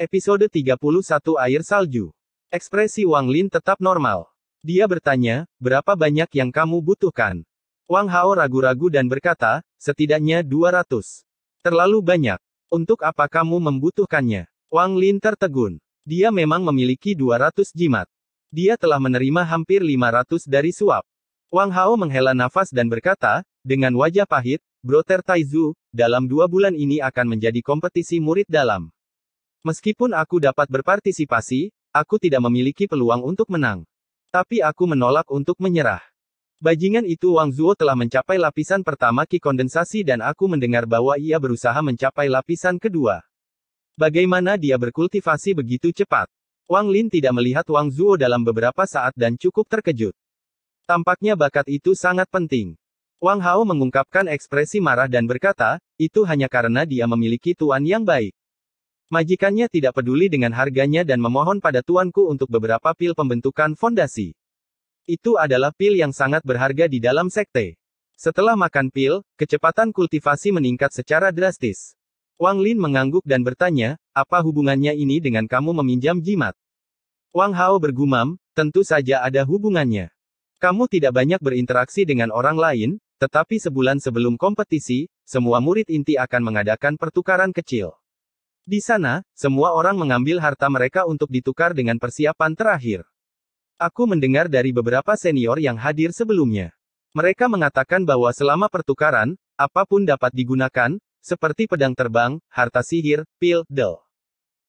Episode 31 Air Salju. Ekspresi Wang Lin tetap normal. Dia bertanya, berapa banyak yang kamu butuhkan? Wang Hao ragu-ragu dan berkata, setidaknya 200. Terlalu banyak. Untuk apa kamu membutuhkannya? Wang Lin tertegun. Dia memang memiliki 200 jimat. Dia telah menerima hampir 500 dari suap. Wang Hao menghela nafas dan berkata, dengan wajah pahit, Brother Taizu, dalam 2 bulan ini akan menjadi kompetisi murid dalam. Meskipun aku dapat berpartisipasi, aku tidak memiliki peluang untuk menang. Tapi aku menolak untuk menyerah. Bajingan itu Wang Zuo telah mencapai lapisan pertama Qi kondensasi dan aku mendengar bahwa ia berusaha mencapai lapisan kedua. Bagaimana dia berkultivasi begitu cepat? Wang Lin tidak melihat Wang Zuo dalam beberapa saat dan cukup terkejut. Tampaknya bakat itu sangat penting. Wang Hao mengungkapkan ekspresi marah dan berkata, itu hanya karena dia memiliki tuan yang baik. Majikannya tidak peduli dengan harganya dan memohon pada tuanku untuk beberapa pil pembentukan fondasi. Itu adalah pil yang sangat berharga di dalam sekte. Setelah makan pil, kecepatan kultivasi meningkat secara drastis. Wang Lin mengangguk dan bertanya, apa hubungannya ini dengan kamu meminjam jimat? Wang Hao bergumam, tentu saja ada hubungannya. Kamu tidak banyak berinteraksi dengan orang lain, tetapi sebulan sebelum kompetisi, semua murid inti akan mengadakan pertukaran kecil. Di sana, semua orang mengambil harta mereka untuk ditukar dengan persiapan terakhir. Aku mendengar dari beberapa senior yang hadir sebelumnya. Mereka mengatakan bahwa selama pertukaran, apapun dapat digunakan, seperti pedang terbang, harta sihir, pil, del.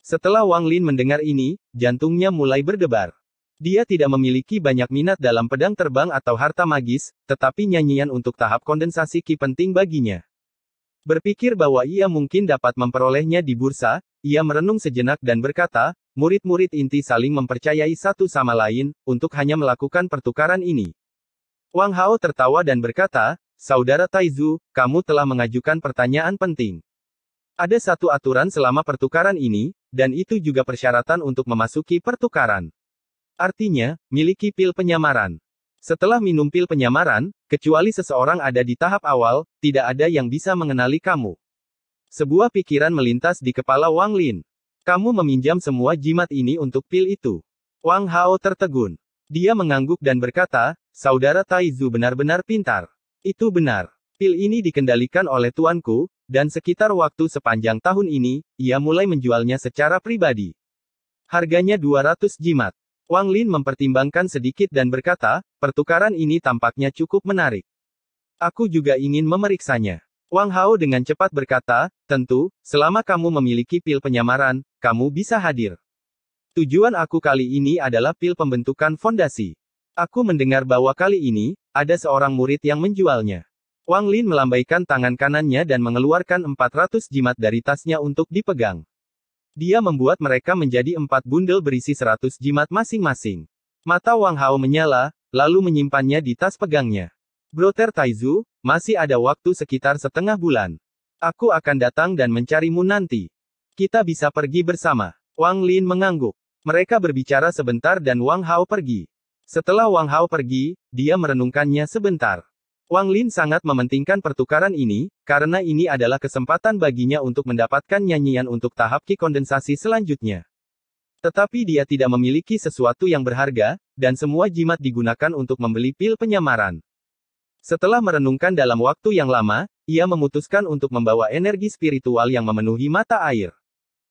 Setelah Wang Lin mendengar ini, jantungnya mulai berdebar. Dia tidak memiliki banyak minat dalam pedang terbang atau harta magis, tetapi nyanyian untuk tahap kondensasi Qi penting baginya. Berpikir bahwa ia mungkin dapat memperolehnya di bursa, ia merenung sejenak dan berkata, murid-murid inti saling mempercayai satu sama lain, untuk hanya melakukan pertukaran ini. Wang Hao tertawa dan berkata, Saudara Taizu, kamu telah mengajukan pertanyaan penting. Ada satu aturan selama pertukaran ini, dan itu juga persyaratan untuk memasuki pertukaran. Artinya, miliki pil penyamaran. Setelah minum pil penyamaran, kecuali seseorang ada di tahap awal, tidak ada yang bisa mengenali kamu. Sebuah pikiran melintas di kepala Wang Lin. Kamu meminjam semua jimat ini untuk pil itu. Wang Hao tertegun. Dia mengangguk dan berkata, Saudara Taizu benar-benar pintar. Itu benar. Pil ini dikendalikan oleh tuanku, dan sekitar waktu sepanjang tahun ini, ia mulai menjualnya secara pribadi. Harganya 200 jimat. Wang Lin mempertimbangkan sedikit dan berkata, pertukaran ini tampaknya cukup menarik. Aku juga ingin memeriksanya. Wang Hao dengan cepat berkata, tentu, selama kamu memiliki pil penyamaran, kamu bisa hadir. Tujuan aku kali ini adalah pil pembentukan fondasi. Aku mendengar bahwa kali ini, ada seorang murid yang menjualnya. Wang Lin melambaikan tangan kanannya dan mengeluarkan 400 jimat dari tasnya untuk dipegang. Dia membuat mereka menjadi 4 bundel berisi 100 jimat masing-masing. Mata Wang Hao menyala, lalu menyimpannya di tas pegangnya. Brother Taizu, masih ada waktu sekitar setengah bulan. Aku akan datang dan mencarimu nanti. Kita bisa pergi bersama. Wang Lin mengangguk. Mereka berbicara sebentar dan Wang Hao pergi. Setelah Wang Hao pergi, dia merenungkannya sebentar. Wang Lin sangat mementingkan pertukaran ini, karena ini adalah kesempatan baginya untuk mendapatkan nyanyian untuk tahap Qi kondensasi selanjutnya. Tetapi dia tidak memiliki sesuatu yang berharga, dan semua jimat digunakan untuk membeli pil penyamaran. Setelah merenungkan dalam waktu yang lama, ia memutuskan untuk membawa energi spiritual yang memenuhi mata air.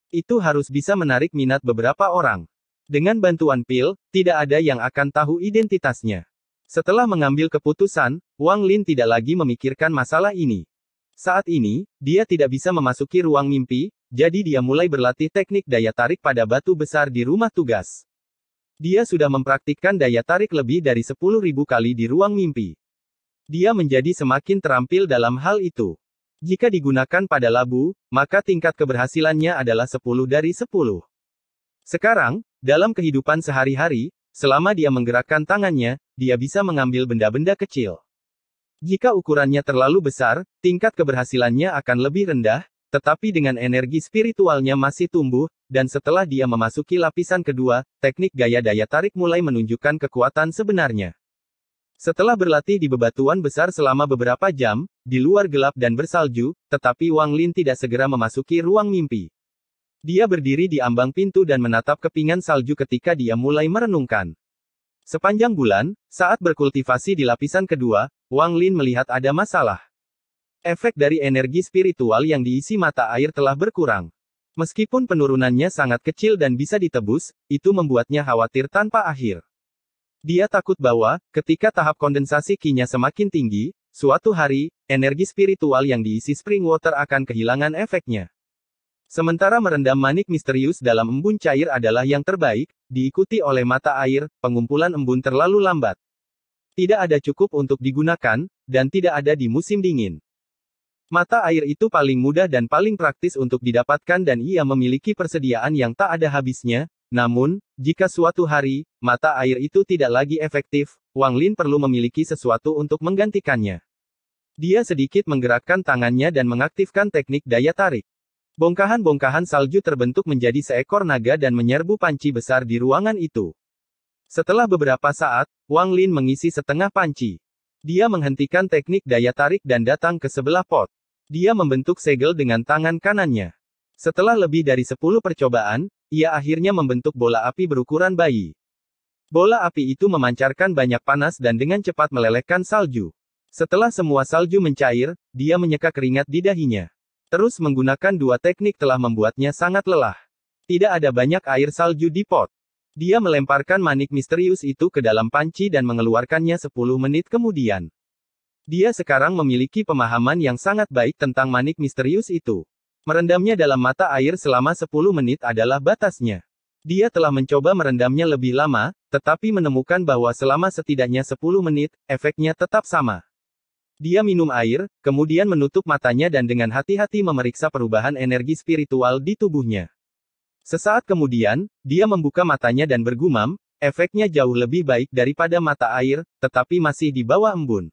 Itu harus bisa menarik minat beberapa orang. Dengan bantuan pil, tidak ada yang akan tahu identitasnya. Setelah mengambil keputusan, Wang Lin tidak lagi memikirkan masalah ini. Saat ini, dia tidak bisa memasuki ruang mimpi, jadi dia mulai berlatih teknik daya tarik pada batu besar di rumah tugas. Dia sudah mempraktikkan daya tarik lebih dari 10.000 kali di ruang mimpi. Dia menjadi semakin terampil dalam hal itu. Jika digunakan pada labu, maka tingkat keberhasilannya adalah 10 dari 10. Sekarang, dalam kehidupan sehari-hari, selama dia menggerakkan tangannya, dia bisa mengambil benda-benda kecil. Jika ukurannya terlalu besar, tingkat keberhasilannya akan lebih rendah, tetapi dengan energi spiritualnya masih tumbuh, dan setelah dia memasuki lapisan kedua, teknik gaya daya tarik mulai menunjukkan kekuatan sebenarnya. Setelah berlatih di bebatuan besar selama beberapa jam, di luar gelap dan bersalju, tetapi Wang Lin tidak segera memasuki ruang mimpi. Dia berdiri di ambang pintu dan menatap kepingan salju ketika dia mulai merenungkan. Sepanjang bulan, saat berkultivasi di lapisan kedua, Wang Lin melihat ada masalah. Efek dari energi spiritual yang diisi mata air telah berkurang. Meskipun penurunannya sangat kecil dan bisa ditebus, itu membuatnya khawatir tanpa akhir. Dia takut bahwa, ketika tahap kondensasi Qi-nya semakin tinggi, suatu hari, energi spiritual yang diisi spring water akan kehilangan efeknya. Sementara merendam manik misterius dalam embun cair adalah yang terbaik, diikuti oleh mata air, pengumpulan embun terlalu lambat. Tidak ada cukup untuk digunakan, dan tidak ada di musim dingin. Mata air itu paling mudah dan paling praktis untuk didapatkan dan ia memiliki persediaan yang tak ada habisnya. Namun, jika suatu hari, mata air itu tidak lagi efektif, Wang Lin perlu memiliki sesuatu untuk menggantikannya. Dia sedikit menggerakkan tangannya dan mengaktifkan teknik daya tarik. Bongkahan-bongkahan salju terbentuk menjadi seekor naga dan menyerbu panci besar di ruangan itu. Setelah beberapa saat, Wang Lin mengisi setengah panci. Dia menghentikan teknik daya tarik dan datang ke sebelah pot. Dia membentuk segel dengan tangan kanannya. Setelah lebih dari 10 percobaan, ia akhirnya membentuk bola api berukuran bayi. Bola api itu memancarkan banyak panas dan dengan cepat melelehkan salju. Setelah semua salju mencair, dia menyeka keringat di dahinya. Terus menggunakan dua teknik telah membuatnya sangat lelah. Tidak ada banyak air salju di pot. Dia melemparkan manik misterius itu ke dalam panci dan mengeluarkannya 10 menit kemudian. Dia sekarang memiliki pemahaman yang sangat baik tentang manik misterius itu. Merendamnya dalam mata air selama 10 menit adalah batasnya. Dia telah mencoba merendamnya lebih lama, tetapi menemukan bahwa selama setidaknya 10 menit, efeknya tetap sama. Dia minum air, kemudian menutup matanya dan dengan hati-hati memeriksa perubahan energi spiritual di tubuhnya. Sesaat kemudian, dia membuka matanya dan bergumam, efeknya jauh lebih baik daripada mata air, tetapi masih di bawah embun.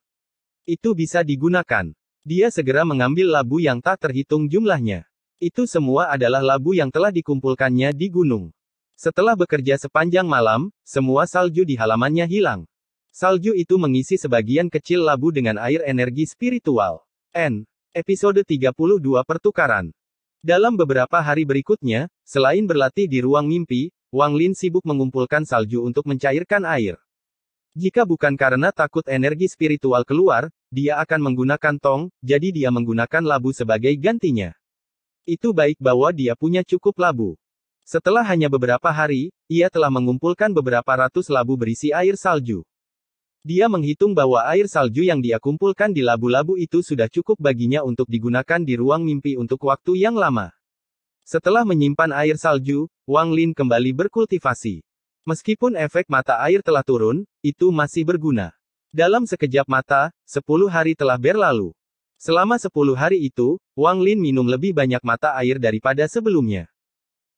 Itu bisa digunakan. Dia segera mengambil labu yang tak terhitung jumlahnya. Itu semua adalah labu yang telah dikumpulkannya di gunung. Setelah bekerja sepanjang malam, semua salju di halamannya hilang. Salju itu mengisi sebagian kecil labu dengan air energi spiritual. Episode 32 Pertukaran. Dalam beberapa hari berikutnya, selain berlatih di ruang mimpi, Wang Lin sibuk mengumpulkan salju untuk mencairkan air. Jika bukan karena takut energi spiritual keluar, dia akan menggunakan tong, jadi dia menggunakan labu sebagai gantinya. Itu baik bahwa dia punya cukup labu. Setelah hanya beberapa hari, ia telah mengumpulkan beberapa ratus labu berisi air salju. Dia menghitung bahwa air salju yang dia kumpulkan di labu-labu itu sudah cukup baginya untuk digunakan di ruang mimpi untuk waktu yang lama. Setelah menyimpan air salju, Wang Lin kembali berkultivasi. Meskipun efek mata air telah turun, itu masih berguna. Dalam sekejap mata, 10 hari telah berlalu. Selama 10 hari itu, Wang Lin minum lebih banyak mata air daripada sebelumnya.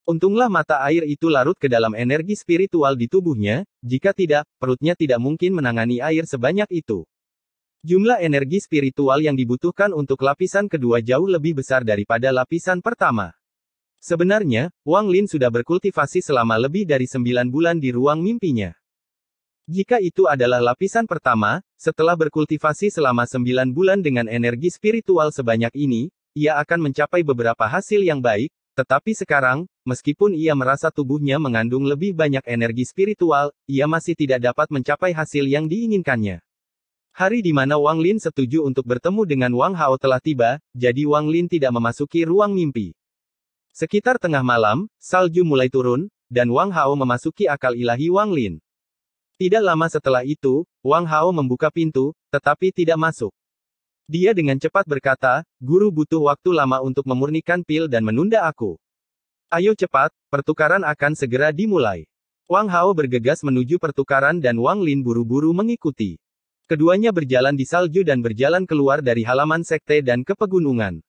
Untunglah mata air itu larut ke dalam energi spiritual di tubuhnya, jika tidak, perutnya tidak mungkin menangani air sebanyak itu. Jumlah energi spiritual yang dibutuhkan untuk lapisan kedua jauh lebih besar daripada lapisan pertama. Sebenarnya, Wang Lin sudah berkultivasi selama lebih dari 9 bulan di ruang mimpinya. Jika itu adalah lapisan pertama, setelah berkultivasi selama 9 bulan dengan energi spiritual sebanyak ini, ia akan mencapai beberapa hasil yang baik, tetapi sekarang, meskipun ia merasa tubuhnya mengandung lebih banyak energi spiritual, ia masih tidak dapat mencapai hasil yang diinginkannya. Hari di mana Wang Lin setuju untuk bertemu dengan Wang Hao telah tiba, jadi Wang Lin tidak memasuki ruang mimpi. Sekitar tengah malam, salju mulai turun, dan Wang Hao memasuki akal ilahi Wang Lin. Tidak lama setelah itu, Wang Hao membuka pintu, tetapi tidak masuk. Dia dengan cepat berkata, "Guru butuh waktu lama untuk memurnikan pil dan menunda aku. Ayo cepat, pertukaran akan segera dimulai." Wang Hao bergegas menuju pertukaran dan Wang Lin buru-buru mengikuti. Keduanya berjalan di salju dan berjalan keluar dari halaman sekte dan ke pegunungan.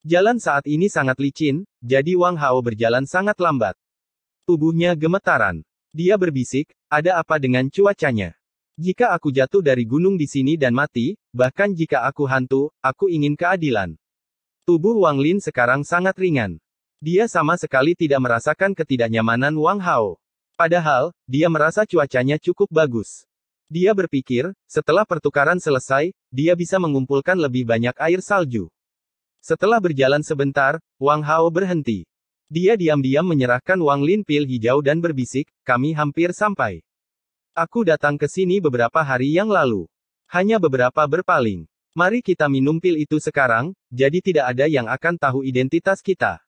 Jalan saat ini sangat licin, jadi Wang Hao berjalan sangat lambat. Tubuhnya gemetaran. Dia berbisik, "Ada apa dengan cuacanya? Jika aku jatuh dari gunung di sini dan mati, bahkan jika aku hantu, aku ingin keadilan." Tubuh Wang Lin sekarang sangat ringan. Dia sama sekali tidak merasakan ketidaknyamanan Wang Hao. Padahal, dia merasa cuacanya cukup bagus. Dia berpikir, setelah pertukaran selesai, dia bisa mengumpulkan lebih banyak air salju. Setelah berjalan sebentar, Wang Hao berhenti. Dia diam-diam menyerahkan Wang Lin pil hijau dan berbisik, kami hampir sampai. Aku datang ke sini beberapa hari yang lalu. Hanya beberapa berpaling. Mari kita minum pil itu sekarang, jadi tidak ada yang akan tahu identitas kita.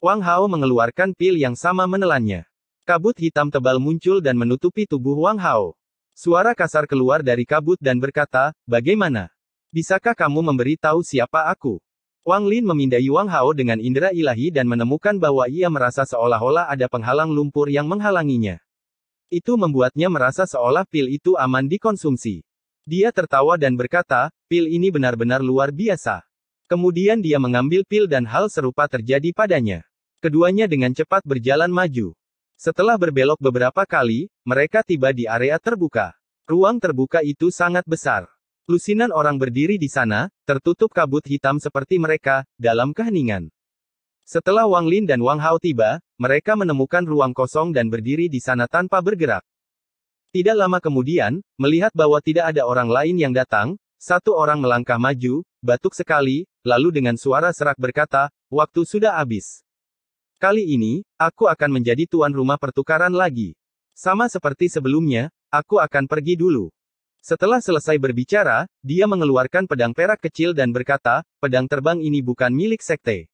Wang Hao mengeluarkan pil yang sama menelannya. Kabut hitam tebal muncul dan menutupi tubuh Wang Hao. Suara kasar keluar dari kabut dan berkata, bagaimana? Bisakah kamu memberi tahu siapa aku? Wang Lin memindai Wang Hao dengan indera ilahi dan menemukan bahwa ia merasa seolah-olah ada penghalang lumpur yang menghalanginya. Itu membuatnya merasa seolah pil itu aman dikonsumsi. Dia tertawa dan berkata, pil ini benar-benar luar biasa. Kemudian dia mengambil pil dan hal serupa terjadi padanya. Keduanya dengan cepat berjalan maju. Setelah berbelok beberapa kali, mereka tiba di area terbuka. Ruang terbuka itu sangat besar. Lusinan orang berdiri di sana, tertutup kabut hitam seperti mereka, dalam keheningan. Setelah Wang Lin dan Wang Hao tiba, mereka menemukan ruang kosong dan berdiri di sana tanpa bergerak. Tidak lama kemudian, melihat bahwa tidak ada orang lain yang datang, satu orang melangkah maju, batuk sekali, lalu dengan suara serak berkata, waktu sudah habis. Kali ini, aku akan menjadi tuan rumah pertukaran lagi. Sama seperti sebelumnya, aku akan pergi dulu. Setelah selesai berbicara, dia mengeluarkan pedang perak kecil dan berkata, pedang terbang ini bukan milik sekte.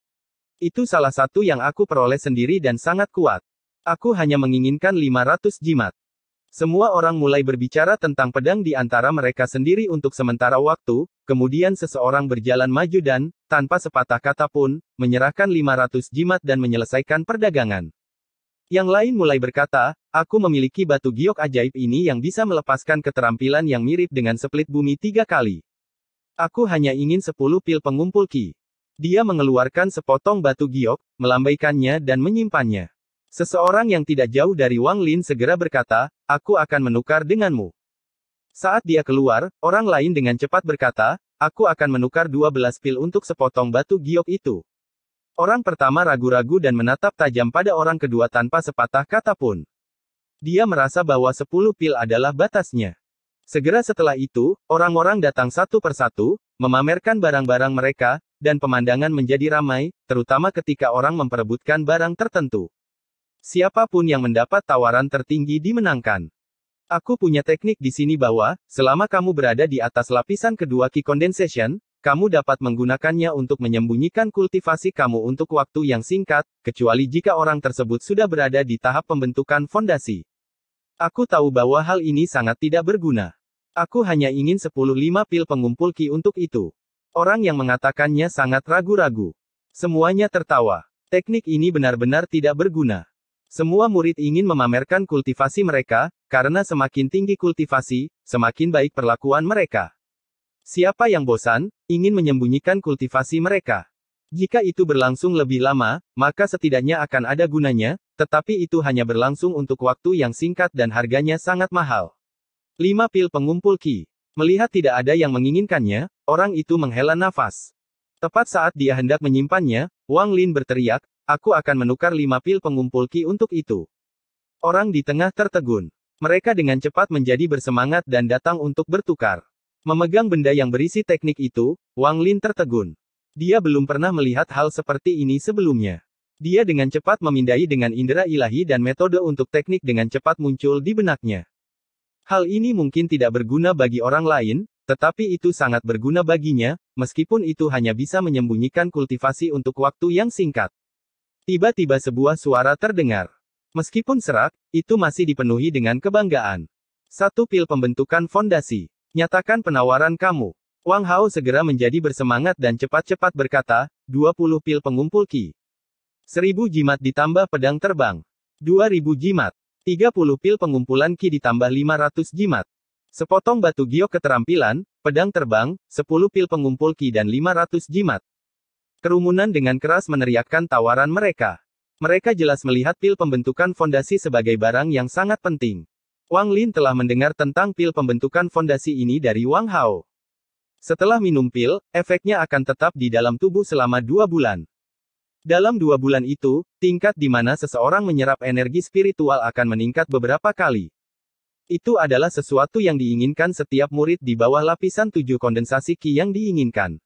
Itu salah satu yang aku peroleh sendiri dan sangat kuat. Aku hanya menginginkan 500 jimat. Semua orang mulai berbicara tentang pedang di antara mereka sendiri untuk sementara waktu, kemudian seseorang berjalan maju dan, tanpa sepatah kata pun, menyerahkan 500 jimat dan menyelesaikan perdagangan. Yang lain mulai berkata, aku memiliki batu giok ajaib ini yang bisa melepaskan keterampilan yang mirip dengan split bumi 3 kali. Aku hanya ingin 10 pil pengumpul ki. Dia mengeluarkan sepotong batu giok, melambaikannya dan menyimpannya. Seseorang yang tidak jauh dari Wang Lin segera berkata, aku akan menukar denganmu. Saat dia keluar, orang lain dengan cepat berkata, aku akan menukar 12 pil untuk sepotong batu giok itu. Orang pertama ragu-ragu dan menatap tajam pada orang kedua tanpa sepatah kata pun. Dia merasa bahwa 10 pil adalah batasnya. Segera setelah itu, orang-orang datang satu persatu, memamerkan barang-barang mereka, dan pemandangan menjadi ramai, terutama ketika orang memperebutkan barang tertentu. Siapapun yang mendapat tawaran tertinggi dimenangkan. Aku punya teknik di sini bahwa, selama kamu berada di atas lapisan kedua Qi Condensation, kamu dapat menggunakannya untuk menyembunyikan kultivasi kamu untuk waktu yang singkat, kecuali jika orang tersebut sudah berada di tahap pembentukan fondasi. Aku tahu bahwa hal ini sangat tidak berguna. Aku hanya ingin 10 pil pengumpul Qi untuk itu. Orang yang mengatakannya sangat ragu-ragu. Semuanya tertawa. Teknik ini benar-benar tidak berguna. Semua murid ingin memamerkan kultivasi mereka, karena semakin tinggi kultivasi, semakin baik perlakuan mereka. Siapa yang bosan, ingin menyembunyikan kultivasi mereka. Jika itu berlangsung lebih lama, maka setidaknya akan ada gunanya, tetapi itu hanya berlangsung untuk waktu yang singkat dan harganya sangat mahal. 5 pil pengumpul Qi. Melihat tidak ada yang menginginkannya, orang itu menghela nafas. Tepat saat dia hendak menyimpannya, Wang Lin berteriak, aku akan menukar 5 pil pengumpul Qi untuk itu. Orang di tengah tertegun. Mereka dengan cepat menjadi bersemangat dan datang untuk bertukar. Memegang benda yang berisi teknik itu, Wang Lin tertegun. Dia belum pernah melihat hal seperti ini sebelumnya. Dia dengan cepat memindai dengan indera ilahi dan metode untuk teknik dengan cepat muncul di benaknya. Hal ini mungkin tidak berguna bagi orang lain, tetapi itu sangat berguna baginya, meskipun itu hanya bisa menyembunyikan kultivasi untuk waktu yang singkat. Tiba-tiba sebuah suara terdengar. Meskipun serak, itu masih dipenuhi dengan kebanggaan. 1 pil pembentukan fondasi. Nyatakan penawaran kamu. Wang Hao segera menjadi bersemangat dan cepat-cepat berkata, 20 pil pengumpul Qi. 1000 jimat ditambah pedang terbang. 2000 jimat. 30 pil pengumpulan Qi ditambah 500 jimat. Sepotong batu giok keterampilan, pedang terbang, 10 pil pengumpul Qi dan 500 jimat. Kerumunan dengan keras meneriakkan tawaran mereka. Mereka jelas melihat pil pembentukan fondasi sebagai barang yang sangat penting. Wang Lin telah mendengar tentang pil pembentukan fondasi ini dari Wang Hao. Setelah minum pil, efeknya akan tetap di dalam tubuh selama 2 bulan. Dalam 2 bulan itu, tingkat di mana seseorang menyerap energi spiritual akan meningkat beberapa kali. Itu adalah sesuatu yang diinginkan setiap murid di bawah lapisan 7 kondensasi Qi yang diinginkan.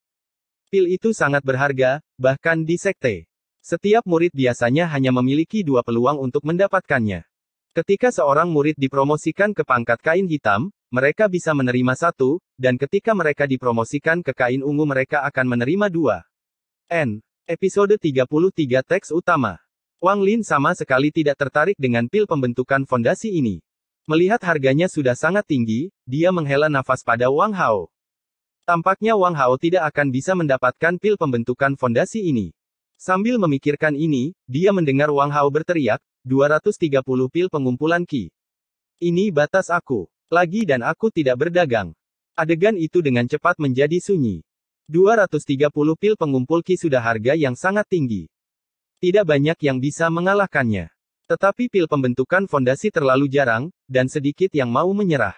Pil itu sangat berharga, bahkan di sekte. Setiap murid biasanya hanya memiliki 2 peluang untuk mendapatkannya. Ketika seorang murid dipromosikan ke pangkat kain hitam, mereka bisa menerima 1, dan ketika mereka dipromosikan ke kain ungu mereka akan menerima 2. Episode 33 Teks Utama. Wang Lin sama sekali tidak tertarik dengan pil pembentukan fondasi ini. Melihat harganya sudah sangat tinggi, dia menghela nafas pada Wang Hao. Tampaknya Wang Hao tidak akan bisa mendapatkan pil pembentukan fondasi ini. Sambil memikirkan ini, dia mendengar Wang Hao berteriak, 230 pil pengumpulan Qi. Ini batas aku. Lagi dan aku tidak berdagang. Adegan itu dengan cepat menjadi sunyi. 230 pil pengumpul Qi sudah harga yang sangat tinggi. Tidak banyak yang bisa mengalahkannya. Tetapi pil pembentukan fondasi terlalu jarang, dan sedikit yang mau menyerah.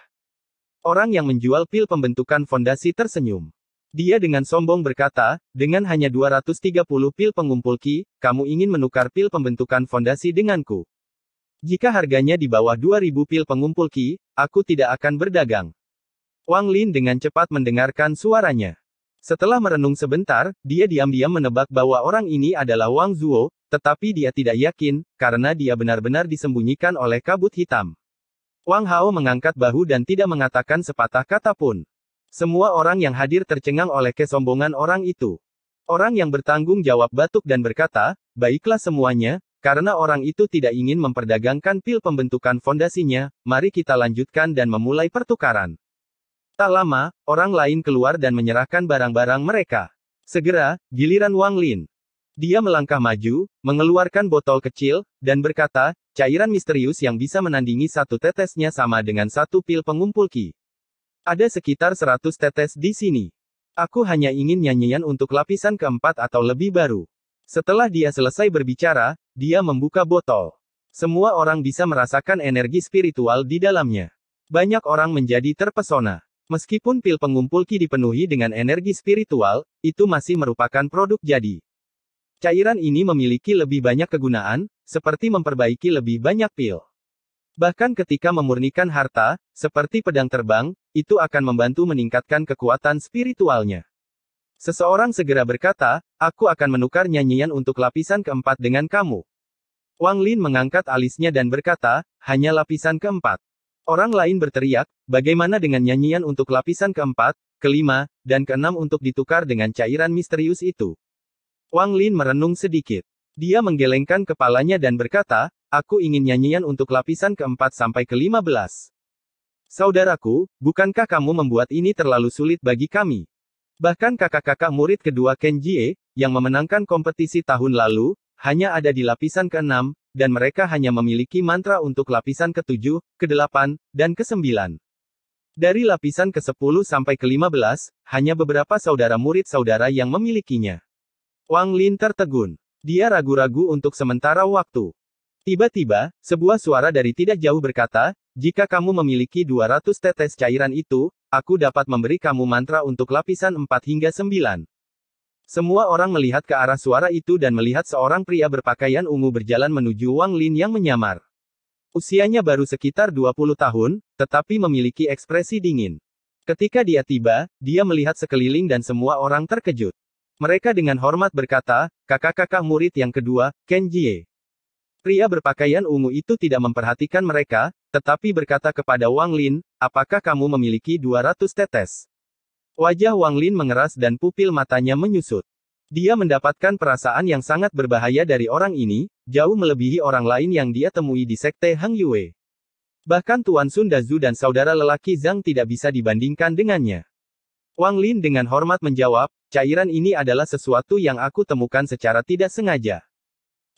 Orang yang menjual pil pembentukan fondasi tersenyum. Dia dengan sombong berkata, dengan hanya 230 pil pengumpul Qi, kamu ingin menukar pil pembentukan fondasi denganku. Jika harganya di bawah 2000 pil pengumpul Qi, aku tidak akan berdagang. Wang Lin dengan cepat mendengarkan suaranya. Setelah merenung sebentar, dia diam-diam menebak bahwa orang ini adalah Wang Zuo, tetapi dia tidak yakin, karena dia benar-benar disembunyikan oleh kabut hitam. Wang Hao mengangkat bahu dan tidak mengatakan sepatah kata pun. Semua orang yang hadir tercengang oleh kesombongan orang itu. Orang yang bertanggung jawab batuk dan berkata, baiklah semuanya, karena orang itu tidak ingin memperdagangkan pil pembentukan fondasinya, mari kita lanjutkan dan memulai pertukaran. Tak lama, orang lain keluar dan menyerahkan barang-barang mereka. Segera, giliran Wang Lin. Dia melangkah maju, mengeluarkan botol kecil, dan berkata, cairan misterius yang bisa menandingi 1 tetesnya sama dengan 1 pil pengumpul Qi. Ada sekitar 100 tetes di sini. Aku hanya ingin nyanyian untuk lapisan keempat atau lebih baru. Setelah dia selesai berbicara, dia membuka botol. Semua orang bisa merasakan energi spiritual di dalamnya. Banyak orang menjadi terpesona. Meskipun pil pengumpul Qi dipenuhi dengan energi spiritual, itu masih merupakan produk jadi. Cairan ini memiliki lebih banyak kegunaan, seperti memperbaiki lebih banyak pil. Bahkan ketika memurnikan harta, seperti pedang terbang, itu akan membantu meningkatkan kekuatan spiritualnya. Seseorang segera berkata, aku akan menukar nyanyian untuk lapisan keempat dengan kamu. Wang Lin mengangkat alisnya dan berkata, hanya lapisan keempat. Orang lain berteriak, bagaimana dengan nyanyian untuk lapisan keempat, kelima, dan keenam untuk ditukar dengan cairan misterius itu? Wang Lin merenung sedikit. Dia menggelengkan kepalanya dan berkata, aku ingin nyanyian untuk lapisan keempat sampai ke-15. Saudaraku, bukankah kamu membuat ini terlalu sulit bagi kami? Bahkan kakak-kakak murid kedua Ken Jie, yang memenangkan kompetisi tahun lalu, hanya ada di lapisan ke-6, dan mereka hanya memiliki mantra untuk lapisan ke-7, ke-8, dan ke-9. Dari lapisan ke-10 sampai ke-15, hanya beberapa saudara murid-saudara yang memilikinya. Wang Lin tertegun. Dia ragu-ragu untuk sementara waktu. Tiba-tiba, sebuah suara dari tidak jauh berkata, jika kamu memiliki 200 tetes cairan itu, aku dapat memberi kamu mantra untuk lapisan 4 hingga 9. Semua orang melihat ke arah suara itu dan melihat seorang pria berpakaian ungu berjalan menuju Wang Lin yang menyamar. Usianya baru sekitar 20 tahun, tetapi memiliki ekspresi dingin. Ketika dia tiba, dia melihat sekeliling dan semua orang terkejut. Mereka dengan hormat berkata, kakak-kakak murid yang kedua, Ken Jie. Pria berpakaian ungu itu tidak memperhatikan mereka, tetapi berkata kepada Wang Lin, apakah kamu memiliki 200 tetes? Wajah Wang Lin mengeras dan pupil matanya menyusut. Dia mendapatkan perasaan yang sangat berbahaya dari orang ini, jauh melebihi orang lain yang dia temui di sekte Hang Yue. Bahkan Tuan Sun Dazu dan saudara lelaki Zhang tidak bisa dibandingkan dengannya. Wang Lin dengan hormat menjawab, cairan ini adalah sesuatu yang aku temukan secara tidak sengaja.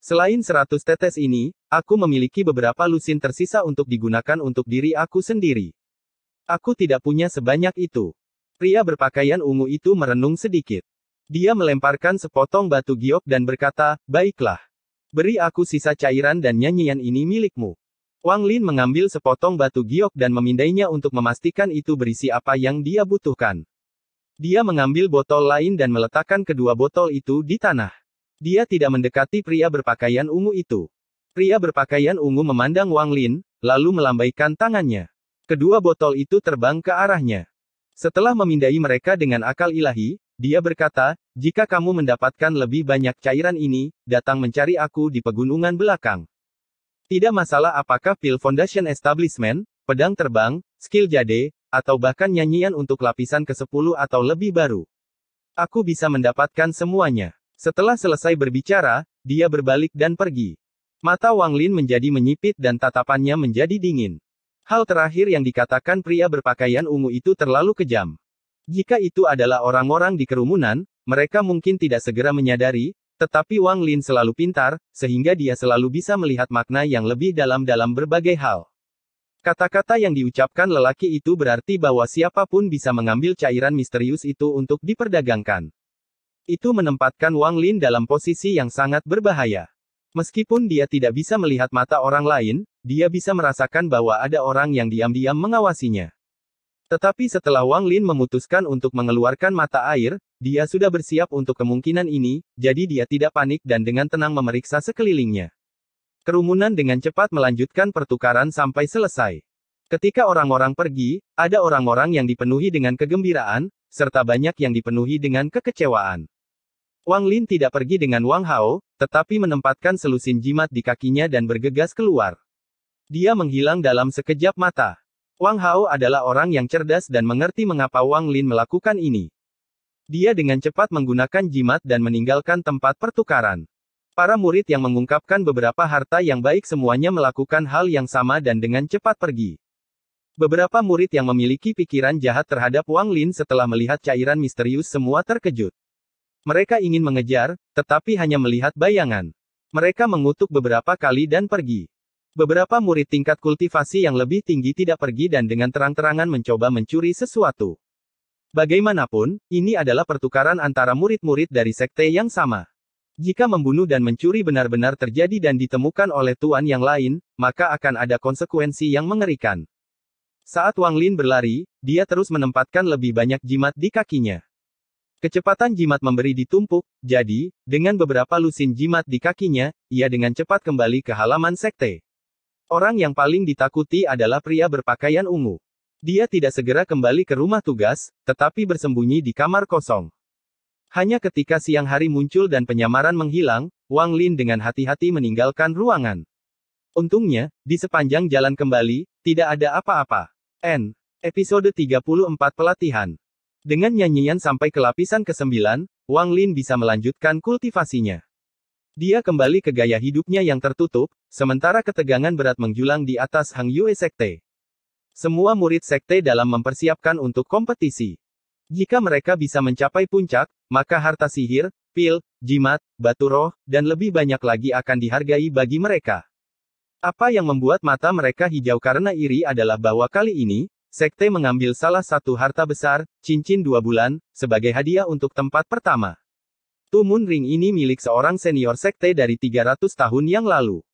Selain 100 tetes ini, aku memiliki beberapa lusin tersisa untuk digunakan untuk diri aku sendiri. Aku tidak punya sebanyak itu. Pria berpakaian ungu itu merenung sedikit. Dia melemparkan sepotong batu giok dan berkata, baiklah. Beri aku sisa cairan dan nyanyian ini milikmu. Wang Lin mengambil sepotong batu giok dan memindainya untuk memastikan itu berisi apa yang dia butuhkan. Dia mengambil botol lain dan meletakkan kedua botol itu di tanah. Dia tidak mendekati pria berpakaian ungu itu. Pria berpakaian ungu memandang Wang Lin, lalu melambaikan tangannya. Kedua botol itu terbang ke arahnya. Setelah memindai mereka dengan akal ilahi, dia berkata, jika kamu mendapatkan lebih banyak cairan ini, datang mencari aku di pegunungan belakang. Tidak masalah apakah pil Foundation Establishment, pedang terbang, skill jade, atau bahkan nyanyian untuk lapisan ke-10 atau lebih baru. Aku bisa mendapatkan semuanya. Setelah selesai berbicara, dia berbalik dan pergi. Mata Wang Lin menjadi menyipit dan tatapannya menjadi dingin. Hal terakhir yang dikatakan pria berpakaian ungu itu terlalu kejam. Jika itu adalah orang-orang di kerumunan, mereka mungkin tidak segera menyadari, tetapi Wang Lin selalu pintar, sehingga dia selalu bisa melihat makna yang lebih dalam dalam berbagai hal. Kata-kata yang diucapkan lelaki itu berarti bahwa siapapun bisa mengambil cairan misterius itu untuk diperdagangkan. Itu menempatkan Wang Lin dalam posisi yang sangat berbahaya. Meskipun dia tidak bisa melihat mata orang lain, dia bisa merasakan bahwa ada orang yang diam-diam mengawasinya. Tetapi setelah Wang Lin memutuskan untuk mengeluarkan mata air, dia sudah bersiap untuk kemungkinan ini, jadi dia tidak panik dan dengan tenang memeriksa sekelilingnya. Kerumunan dengan cepat melanjutkan pertukaran sampai selesai. Ketika orang-orang pergi, ada orang-orang yang dipenuhi dengan kegembiraan, serta banyak yang dipenuhi dengan kekecewaan. Wang Lin tidak pergi dengan Wang Hao, tetapi menempatkan selusin jimat di kakinya dan bergegas keluar. Dia menghilang dalam sekejap mata. Wang Hao adalah orang yang cerdas dan mengerti mengapa Wang Lin melakukan ini. Dia dengan cepat menggunakan jimat dan meninggalkan tempat pertukaran. Para murid yang mengungkapkan beberapa harta yang baik semuanya melakukan hal yang sama dan dengan cepat pergi. Beberapa murid yang memiliki pikiran jahat terhadap Wang Lin setelah melihat cairan misterius semua terkejut. Mereka ingin mengejar, tetapi hanya melihat bayangan. Mereka mengutuk beberapa kali dan pergi. Beberapa murid tingkat kultivasi yang lebih tinggi tidak pergi dan dengan terang-terangan mencoba mencuri sesuatu. Bagaimanapun, ini adalah pertukaran antara murid-murid dari sekte yang sama. Jika membunuh dan mencuri benar-benar terjadi dan ditemukan oleh tuan yang lain, maka akan ada konsekuensi yang mengerikan. Saat Wang Lin berlari, dia terus menempatkan lebih banyak jimat di kakinya. Kecepatan jimat memberi ditumpuk, jadi, dengan beberapa lusin jimat di kakinya, ia dengan cepat kembali ke halaman sekte. Orang yang paling ditakuti adalah pria berpakaian ungu. Dia tidak segera kembali ke rumah tugas, tetapi bersembunyi di kamar kosong. Hanya ketika siang hari muncul dan penyamaran menghilang, Wang Lin dengan hati-hati meninggalkan ruangan. Untungnya, di sepanjang jalan kembali, tidak ada apa-apa. Episode 34 Pelatihan. Dengan nyanyian sampai ke lapisan ke-9, Wang Lin bisa melanjutkan kultivasinya. Dia kembali ke gaya hidupnya yang tertutup, sementara ketegangan berat menjulang di atas Hang Yue Sekte. Semua murid sekte dalam mempersiapkan untuk kompetisi. Jika mereka bisa mencapai puncak, maka harta sihir, pil, jimat, batu roh, dan lebih banyak lagi akan dihargai bagi mereka. Apa yang membuat mata mereka hijau karena iri adalah bahwa kali ini, sekte mengambil salah satu harta besar, cincin 2 bulan, sebagai hadiah untuk tempat pertama. Tumun ring ini milik seorang senior sekte dari 300 tahun yang lalu.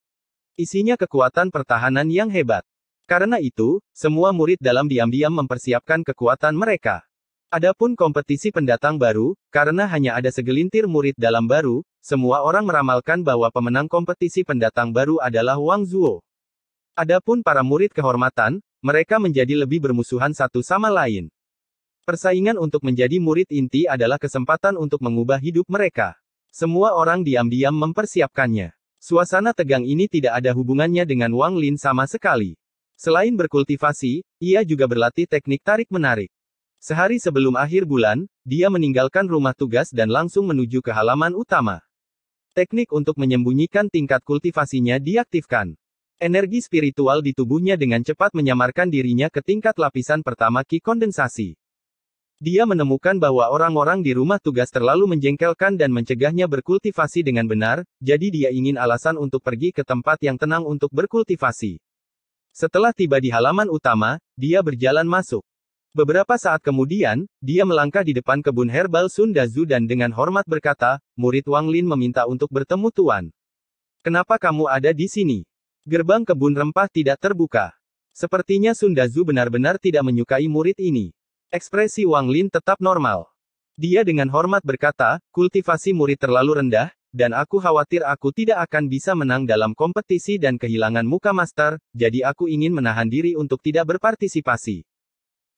Isinya kekuatan pertahanan yang hebat. Karena itu, semua murid dalam diam-diam mempersiapkan kekuatan mereka. Adapun kompetisi pendatang baru, karena hanya ada segelintir murid dalam baru, semua orang meramalkan bahwa pemenang kompetisi pendatang baru adalah Wang Zuo. Adapun para murid kehormatan, mereka menjadi lebih bermusuhan satu sama lain. Persaingan untuk menjadi murid inti adalah kesempatan untuk mengubah hidup mereka. Semua orang diam-diam mempersiapkannya. Suasana tegang ini tidak ada hubungannya dengan Wang Lin sama sekali. Selain berkultivasi, ia juga berlatih teknik tarik-menarik. Sehari sebelum akhir bulan, dia meninggalkan rumah tugas dan langsung menuju ke halaman utama. Teknik untuk menyembunyikan tingkat kultivasinya diaktifkan. Energi spiritual di tubuhnya dengan cepat menyamarkan dirinya ke tingkat lapisan pertama ki kondensasi. Dia menemukan bahwa orang-orang di rumah tugas terlalu menjengkelkan dan mencegahnya berkultivasi dengan benar, jadi dia ingin alasan untuk pergi ke tempat yang tenang untuk berkultivasi. Setelah tiba di halaman utama, dia berjalan masuk. Beberapa saat kemudian, dia melangkah di depan kebun herbal Sun Dazu dan dengan hormat berkata, murid Wang Lin meminta untuk bertemu Tuan. Kenapa kamu ada di sini? Gerbang kebun rempah tidak terbuka. Sepertinya Sun Dazu benar-benar tidak menyukai murid ini. Ekspresi Wang Lin tetap normal. Dia dengan hormat berkata, kultivasi murid terlalu rendah, dan aku khawatir aku tidak akan bisa menang dalam kompetisi dan kehilangan muka master, jadi aku ingin menahan diri untuk tidak berpartisipasi.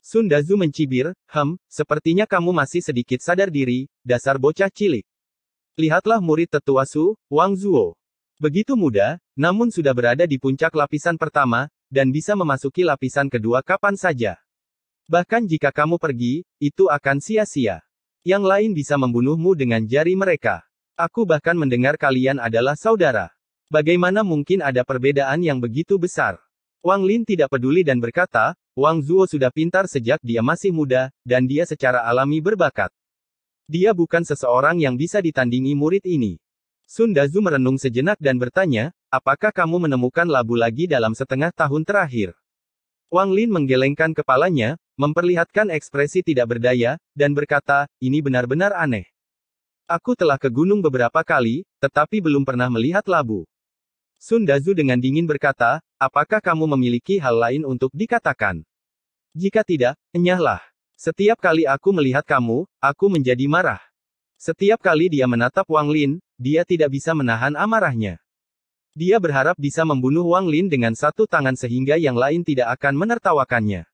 Sun Dazu mencibir, sepertinya kamu masih sedikit sadar diri, dasar bocah cilik. Lihatlah murid tetua Su, Wang Zuo. Begitu muda, namun sudah berada di puncak lapisan pertama, dan bisa memasuki lapisan kedua kapan saja. Bahkan jika kamu pergi, itu akan sia-sia. Yang lain bisa membunuhmu dengan jari mereka. Aku bahkan mendengar kalian adalah saudara. Bagaimana mungkin ada perbedaan yang begitu besar? Wang Lin tidak peduli dan berkata, Wang Zuo sudah pintar sejak dia masih muda, dan dia secara alami berbakat. Dia bukan seseorang yang bisa ditandingi murid ini. Sun Dazu merenung sejenak dan bertanya, apakah kamu menemukan labu lagi dalam setengah tahun terakhir? Wang Lin menggelengkan kepalanya, memperlihatkan ekspresi tidak berdaya, dan berkata, ini benar-benar aneh. Aku telah ke gunung beberapa kali, tetapi belum pernah melihat labu. Sun Dazu dengan dingin berkata, apakah kamu memiliki hal lain untuk dikatakan? Jika tidak, enyahlah. Setiap kali aku melihat kamu, aku menjadi marah. Setiap kali dia menatap Wang Lin, dia tidak bisa menahan amarahnya. Dia berharap bisa membunuh Wang Lin dengan satu tangan sehingga yang lain tidak akan menertawakannya.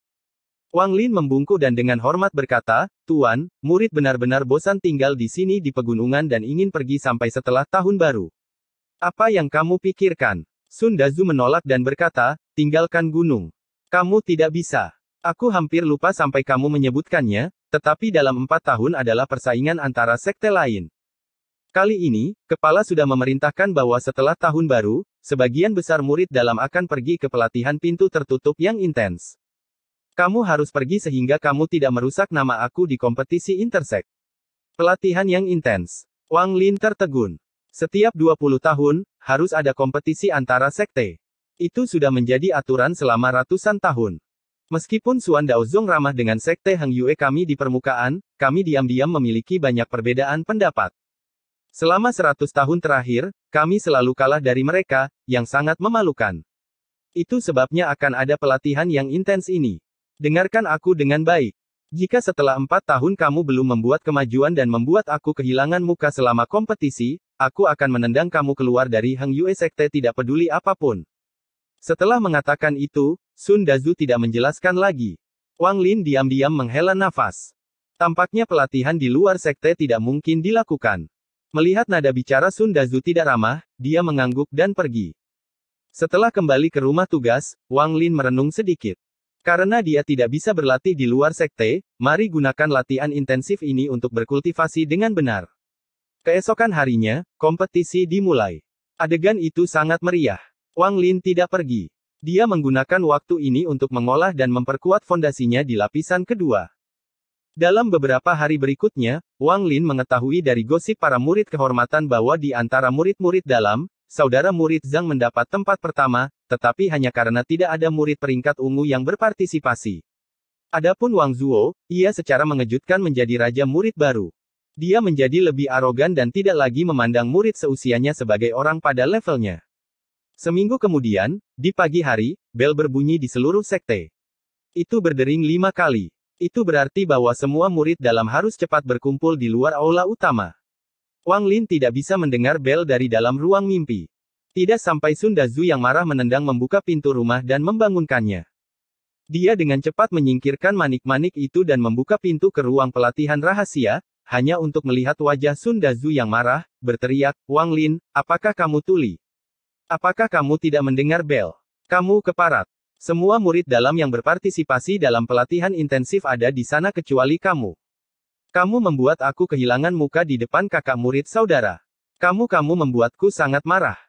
Wang Lin membungkuk dan dengan hormat berkata, Tuan, murid benar-benar bosan tinggal di sini di pegunungan dan ingin pergi sampai setelah tahun baru. Apa yang kamu pikirkan? Sun Dazu menolak dan berkata, tinggalkan gunung. Kamu tidak bisa. Aku hampir lupa sampai kamu menyebutkannya, tetapi dalam 4 tahun adalah persaingan antara sekte lain. Kali ini, kepala sudah memerintahkan bahwa setelah tahun baru, sebagian besar murid dalam akan pergi ke pelatihan pintu tertutup yang intens. Kamu harus pergi sehingga kamu tidak merusak nama aku di kompetisi intersek. Pelatihan yang intens. Wang Lin tertegun. Setiap 20 tahun, harus ada kompetisi antara sekte. Itu sudah menjadi aturan selama ratusan tahun. Meskipun Suan Daozong ramah dengan sekte Heng Yue kami di permukaan, kami diam-diam memiliki banyak perbedaan pendapat. Selama 100 tahun terakhir, kami selalu kalah dari mereka, yang sangat memalukan. Itu sebabnya akan ada pelatihan yang intens ini. Dengarkan aku dengan baik. Jika setelah 4 tahun kamu belum membuat kemajuan dan membuat aku kehilangan muka selama kompetisi, aku akan menendang kamu keluar dari Heng Yue sekte tidak peduli apapun. Setelah mengatakan itu, Sun Dazu tidak menjelaskan lagi. Wang Lin diam-diam menghela nafas. Tampaknya pelatihan di luar sekte tidak mungkin dilakukan. Melihat nada bicara Sun Dazu tidak ramah, dia mengangguk dan pergi. Setelah kembali ke rumah tugas, Wang Lin merenung sedikit. Karena dia tidak bisa berlatih di luar sekte, mari gunakan latihan intensif ini untuk berkultivasi dengan benar. Keesokan harinya, kompetisi dimulai. Adegan itu sangat meriah. Wang Lin tidak pergi. Dia menggunakan waktu ini untuk mengolah dan memperkuat fondasinya di lapisan kedua. Dalam beberapa hari berikutnya, Wang Lin mengetahui dari gosip para murid kehormatan bahwa di antara murid-murid dalam, saudara murid Zhang mendapat tempat pertama, tetapi hanya karena tidak ada murid peringkat ungu yang berpartisipasi. Adapun Wang Zuo, ia secara mengejutkan menjadi raja murid baru. Dia menjadi lebih arogan dan tidak lagi memandang murid seusianya sebagai orang pada levelnya. Seminggu kemudian, di pagi hari, bel berbunyi di seluruh sekte. Itu berdering 5 kali. Itu berarti bahwa semua murid dalam harus cepat berkumpul di luar aula utama. Wang Lin tidak bisa mendengar bel dari dalam ruang mimpi. Tidak sampai Sun Dazu yang marah menendang membuka pintu rumah dan membangunkannya. Dia dengan cepat menyingkirkan manik-manik itu dan membuka pintu ke ruang pelatihan rahasia, hanya untuk melihat wajah Sun Dazu yang marah, berteriak, Wang Lin, apakah kamu tuli? Apakah kamu tidak mendengar bel? Kamu keparat. Semua murid dalam yang berpartisipasi dalam pelatihan intensif ada di sana kecuali kamu. Kamu membuat aku kehilangan muka di depan kakak murid saudara. Kamu membuatku sangat marah.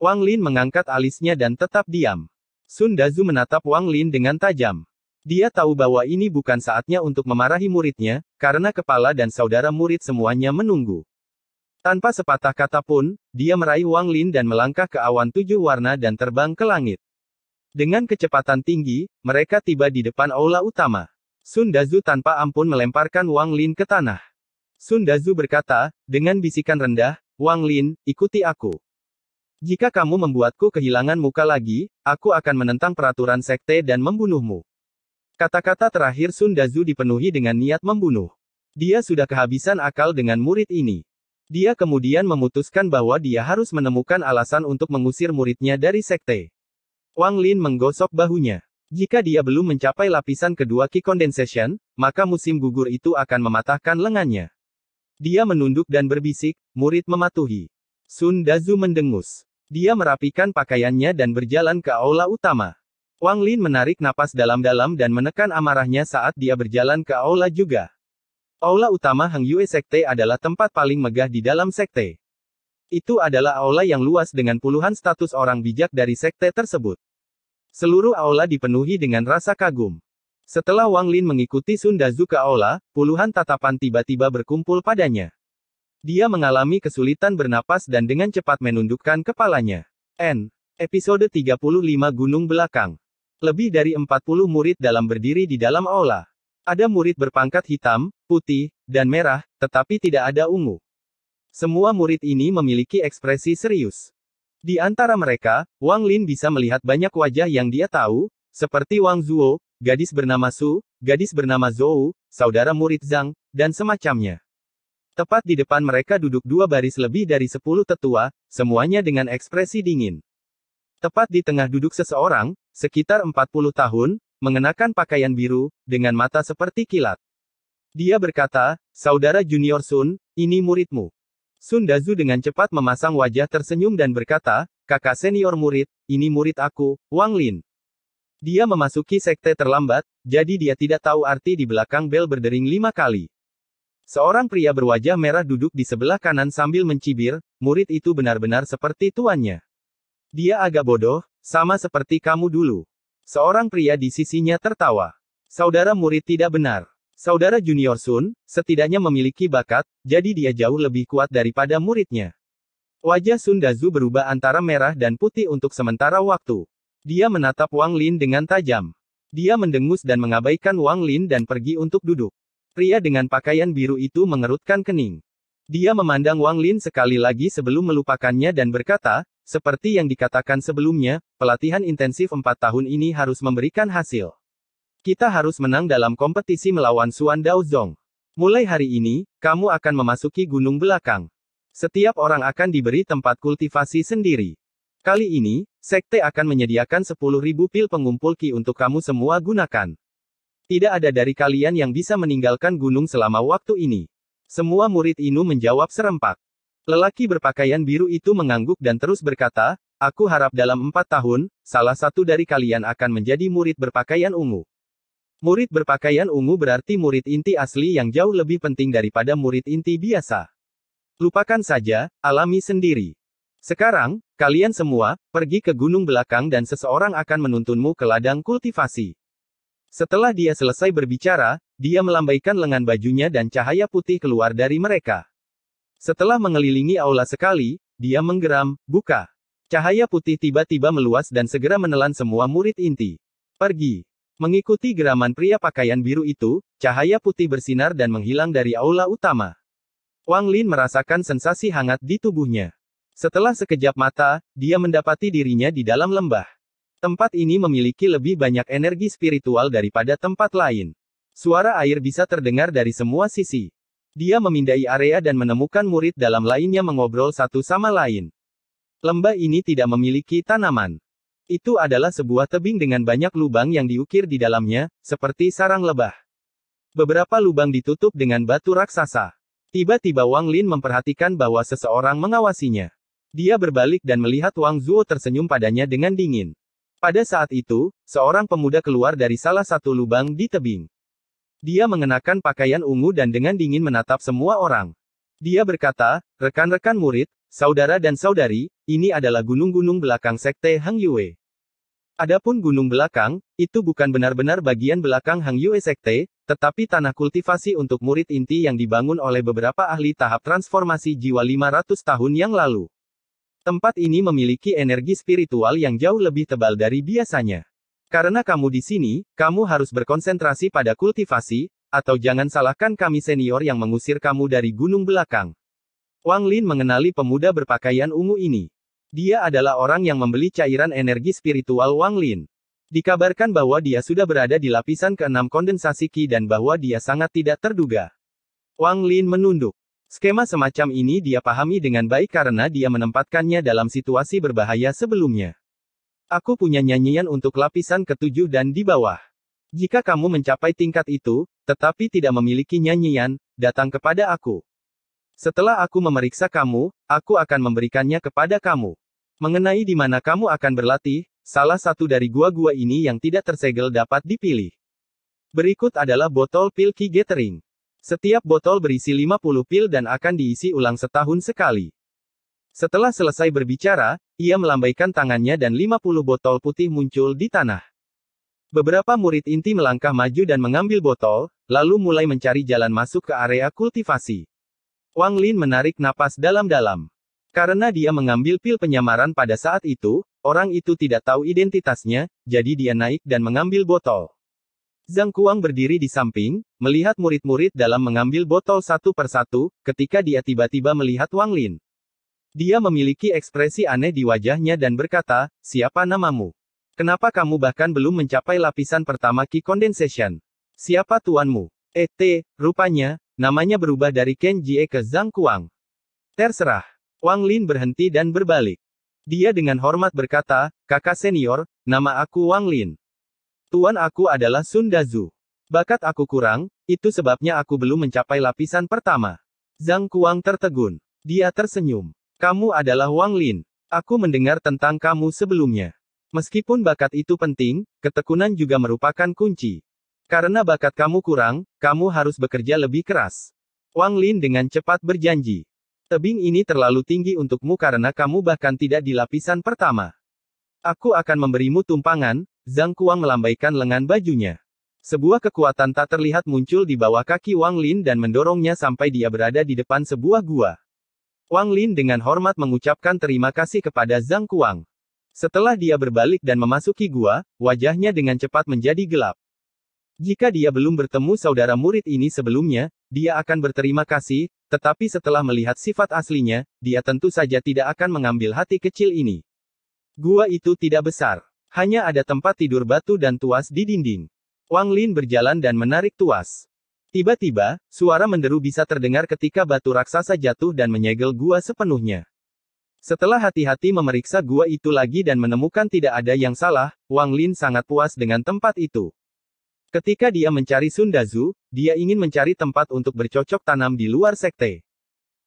Wang Lin mengangkat alisnya dan tetap diam. Sun Dazu menatap Wang Lin dengan tajam. Dia tahu bahwa ini bukan saatnya untuk memarahi muridnya, karena kepala dan saudara murid semuanya menunggu. Tanpa sepatah kata pun, dia meraih Wang Lin dan melangkah ke awan 7 warna dan terbang ke langit. Dengan kecepatan tinggi, mereka tiba di depan aula utama. Sun Dazu tanpa ampun melemparkan Wang Lin ke tanah. Sun Dazu berkata, dengan bisikan rendah, Wang Lin, ikuti aku. Jika kamu membuatku kehilangan muka lagi, aku akan menentang peraturan sekte dan membunuhmu. Kata-kata terakhir Sun Dazu dipenuhi dengan niat membunuh. Dia sudah kehabisan akal dengan murid ini. Dia kemudian memutuskan bahwa dia harus menemukan alasan untuk mengusir muridnya dari sekte. Wang Lin menggosok bahunya. Jika dia belum mencapai lapisan kedua Qi Condensation, maka musim gugur itu akan mematahkan lengannya. Dia menunduk dan berbisik, murid mematuhi. Sun Dazu mendengus. Dia merapikan pakaiannya dan berjalan ke aula utama. Wang Lin menarik napas dalam-dalam dan menekan amarahnya saat dia berjalan ke aula juga. Aula utama Hang Yue Sekte adalah tempat paling megah di dalam sekte. Itu adalah aula yang luas dengan puluhan status orang bijak dari sekte tersebut. Seluruh aula dipenuhi dengan rasa kagum. Setelah Wang Lin mengikuti Sun Dazu ke aula, puluhan tatapan tiba-tiba berkumpul padanya. Dia mengalami kesulitan bernapas dan dengan cepat menundukkan kepalanya. Episode 35 Gunung Belakang. Lebih dari 40 murid dalam berdiri di dalam aula. Ada murid berpangkat hitam, putih, dan merah, tetapi tidak ada ungu. Semua murid ini memiliki ekspresi serius. Di antara mereka, Wang Lin bisa melihat banyak wajah yang dia tahu, seperti Wang Zuo, gadis bernama Su, gadis bernama Zhou, saudara murid Zhang, dan semacamnya. Tepat di depan mereka duduk dua baris lebih dari 10 tetua, semuanya dengan ekspresi dingin. Tepat di tengah duduk seseorang, sekitar 40 tahun, mengenakan pakaian biru, dengan mata seperti kilat. Dia berkata, "Saudara junior Sun, ini muridmu." Sun Dazu dengan cepat memasang wajah tersenyum dan berkata, "Kakak senior murid, ini murid aku, Wang Lin." Dia memasuki sekte terlambat, jadi dia tidak tahu arti di belakang bel berdering 5 kali. Seorang pria berwajah merah duduk di sebelah kanan sambil mencibir, murid itu benar-benar seperti tuannya. Dia agak bodoh, sama seperti kamu dulu. Seorang pria di sisinya tertawa. Saudara murid tidak benar. Saudara junior Sun, setidaknya memiliki bakat, jadi dia jauh lebih kuat daripada muridnya. Wajah Sun Dazu berubah antara merah dan putih untuk sementara waktu. Dia menatap Wang Lin dengan tajam. Dia mendengus dan mengabaikan Wang Lin dan pergi untuk duduk. Pria dengan pakaian biru itu mengerutkan kening. Dia memandang Wang Lin sekali lagi sebelum melupakannya dan berkata, seperti yang dikatakan sebelumnya, pelatihan intensif 4 tahun ini harus memberikan hasil. Kita harus menang dalam kompetisi melawan Xuan Daozong. Mulai hari ini, kamu akan memasuki gunung belakang. Setiap orang akan diberi tempat kultivasi sendiri. Kali ini, sekte akan menyediakan 10.000 pil pengumpul Qi untuk kamu semua gunakan. Tidak ada dari kalian yang bisa meninggalkan gunung selama waktu ini. Semua murid Inu menjawab serempak. Lelaki berpakaian biru itu mengangguk dan terus berkata, aku harap dalam 4 tahun, salah satu dari kalian akan menjadi murid berpakaian ungu. Murid berpakaian ungu berarti murid inti asli yang jauh lebih penting daripada murid inti biasa. Lupakan saja, alami sendiri. Sekarang, kalian semua, pergi ke gunung belakang dan seseorang akan menuntunmu ke ladang kultivasi. Setelah dia selesai berbicara, dia melambaikan lengan bajunya dan cahaya putih keluar dari mereka. Setelah mengelilingi aula sekali, dia menggeram, buka. Cahaya putih tiba-tiba meluas dan segera menelan semua murid inti. Pergi. Mengikuti geraman pria pakaian biru itu, cahaya putih bersinar dan menghilang dari aula utama. Wang Lin merasakan sensasi hangat di tubuhnya. Setelah sekejap mata, dia mendapati dirinya di dalam lembah. Tempat ini memiliki lebih banyak energi spiritual daripada tempat lain. Suara air bisa terdengar dari semua sisi. Dia memindai area dan menemukan murid dalam lainnya mengobrol satu sama lain. Lembah ini tidak memiliki tanaman. Itu adalah sebuah tebing dengan banyak lubang yang diukir di dalamnya, seperti sarang lebah. Beberapa lubang ditutup dengan batu raksasa. Tiba-tiba Wang Lin memperhatikan bahwa seseorang mengawasinya. Dia berbalik dan melihat Wang Zuo tersenyum padanya dengan dingin. Pada saat itu, seorang pemuda keluar dari salah satu lubang di tebing. Dia mengenakan pakaian ungu dan dengan dingin menatap semua orang. Dia berkata, rekan-rekan murid, saudara dan saudari, ini adalah gunung-gunung belakang sekte Hang Yue. Adapun gunung belakang, itu bukan benar-benar bagian belakang Hang Yue Sekte, tetapi tanah kultivasi untuk murid inti yang dibangun oleh beberapa ahli tahap transformasi jiwa 500 tahun yang lalu. Tempat ini memiliki energi spiritual yang jauh lebih tebal dari biasanya. Karena kamu di sini, kamu harus berkonsentrasi pada kultivasi, atau jangan salahkan kami senior yang mengusir kamu dari gunung belakang. Wang Lin mengenali pemuda berpakaian ungu ini. Dia adalah orang yang membeli cairan energi spiritual Wang Lin. Dikabarkan bahwa dia sudah berada di lapisan ke-6 kondensasi Qi dan bahwa dia sangat tidak terduga. Wang Lin menunduk. Skema semacam ini dia pahami dengan baik karena dia menempatkannya dalam situasi berbahaya sebelumnya. Aku punya nyanyian untuk lapisan ketujuh dan di bawah. Jika kamu mencapai tingkat itu, tetapi tidak memiliki nyanyian, datang kepada aku. Setelah aku memeriksa kamu, aku akan memberikannya kepada kamu. Mengenai di mana kamu akan berlatih, salah satu dari gua-gua ini yang tidak tersegel dapat dipilih. Berikut adalah botol pil Ki Gathering. Setiap botol berisi 50 pil dan akan diisi ulang setahun sekali. Setelah selesai berbicara, ia melambaikan tangannya dan 50 botol putih muncul di tanah. Beberapa murid inti melangkah maju dan mengambil botol, lalu mulai mencari jalan masuk ke area kultivasi. Wang Lin menarik napas dalam-dalam. Karena dia mengambil pil penyamaran pada saat itu, orang itu tidak tahu identitasnya, jadi dia naik dan mengambil botol. Zhang Kuang berdiri di samping, melihat murid-murid dalam mengambil botol satu persatu, ketika dia tiba-tiba melihat Wang Lin. Dia memiliki ekspresi aneh di wajahnya dan berkata, "Siapa namamu? Kenapa kamu bahkan belum mencapai lapisan pertama Qi Condensation? Siapa tuanmu?" Rupanya, namanya berubah dari Ken Jie ke Zhang Kuang. Terserah. Wang Lin berhenti dan berbalik. Dia dengan hormat berkata, "Kakak senior, nama aku Wang Lin. Tuan aku adalah Sun Dazu. Bakat aku kurang, itu sebabnya aku belum mencapai lapisan pertama." Zhang Kuang tertegun. Dia tersenyum. "Kamu adalah Wang Lin. Aku mendengar tentang kamu sebelumnya. Meskipun bakat itu penting, ketekunan juga merupakan kunci. Karena bakat kamu kurang, kamu harus bekerja lebih keras." Wang Lin dengan cepat berjanji. "Tebing ini terlalu tinggi untukmu karena kamu bahkan tidak di lapisan pertama. Aku akan memberimu tumpangan." Zhang Kuang melambaikan lengan bajunya. Sebuah kekuatan tak terlihat muncul di bawah kaki Wang Lin dan mendorongnya sampai dia berada di depan sebuah gua. Wang Lin dengan hormat mengucapkan terima kasih kepada Zhang Kuang. Setelah dia berbalik dan memasuki gua, wajahnya dengan cepat menjadi gelap. Jika dia belum bertemu saudara murid ini sebelumnya, dia akan berterima kasih, tetapi setelah melihat sifat aslinya, dia tentu saja tidak akan mengambil hati kecil ini. Gua itu tidak besar. Hanya ada tempat tidur batu dan tuas di dinding. Wang Lin berjalan dan menarik tuas. Tiba-tiba, suara menderu bisa terdengar ketika batu raksasa jatuh dan menyegel gua sepenuhnya. Setelah hati-hati memeriksa gua itu lagi dan menemukan tidak ada yang salah, Wang Lin sangat puas dengan tempat itu. Ketika dia mencari Sun Dazu, dia ingin mencari tempat untuk bercocok tanam di luar sekte.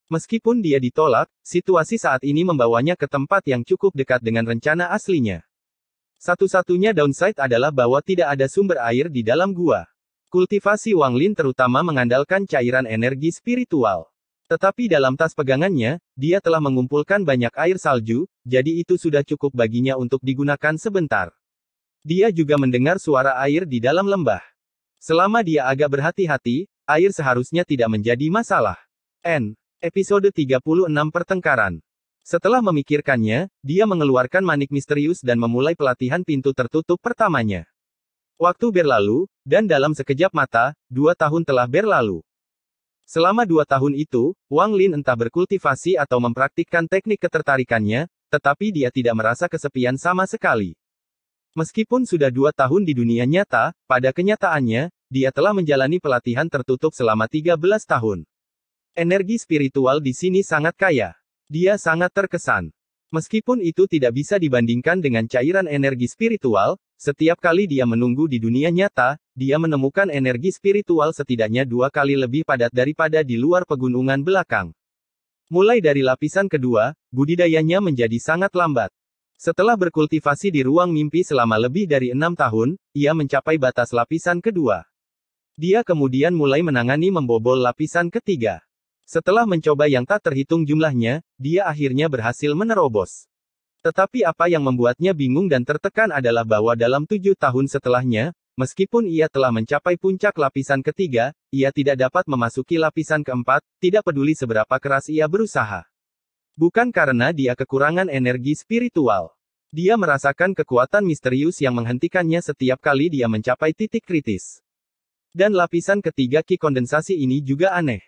Meskipun dia ditolak, situasi saat ini membawanya ke tempat yang cukup dekat dengan rencana aslinya. Satu-satunya downside adalah bahwa tidak ada sumber air di dalam gua. Kultivasi Wang Lin terutama mengandalkan cairan energi spiritual. Tetapi dalam tas pegangannya, dia telah mengumpulkan banyak air salju, jadi itu sudah cukup baginya untuk digunakan sebentar. Dia juga mendengar suara air di dalam lembah. Selama dia agak berhati-hati, air seharusnya tidak menjadi masalah. Episode 36 Pertengkaran. Setelah memikirkannya, dia mengeluarkan manik misterius dan memulai pelatihan pintu tertutup pertamanya. Waktu berlalu, dan dalam sekejap mata, 2 tahun telah berlalu. Selama 2 tahun itu, Wang Lin entah berkultivasi atau mempraktikkan teknik ketertarikannya, tetapi dia tidak merasa kesepian sama sekali. Meskipun sudah 2 tahun di dunia nyata, pada kenyataannya, dia telah menjalani pelatihan tertutup selama 13 tahun. Energi spiritual di sini sangat kaya. Dia sangat terkesan. Meskipun itu tidak bisa dibandingkan dengan cairan energi spiritual, setiap kali dia menunggu di dunia nyata, dia menemukan energi spiritual setidaknya 2 kali lebih padat daripada di luar pegunungan belakang. Mulai dari lapisan kedua, budidayanya menjadi sangat lambat. Setelah berkultivasi di ruang mimpi selama lebih dari 6 tahun, ia mencapai batas lapisan kedua. Dia kemudian mulai menangani membobol lapisan ketiga. Setelah mencoba yang tak terhitung jumlahnya, dia akhirnya berhasil menerobos. Tetapi apa yang membuatnya bingung dan tertekan adalah bahwa dalam 7 tahun setelahnya, meskipun ia telah mencapai puncak lapisan ketiga, ia tidak dapat memasuki lapisan keempat, tidak peduli seberapa keras ia berusaha. Bukan karena dia kekurangan energi spiritual. Dia merasakan kekuatan misterius yang menghentikannya setiap kali dia mencapai titik kritis. Dan lapisan ketiga Qi kondensasi ini juga aneh.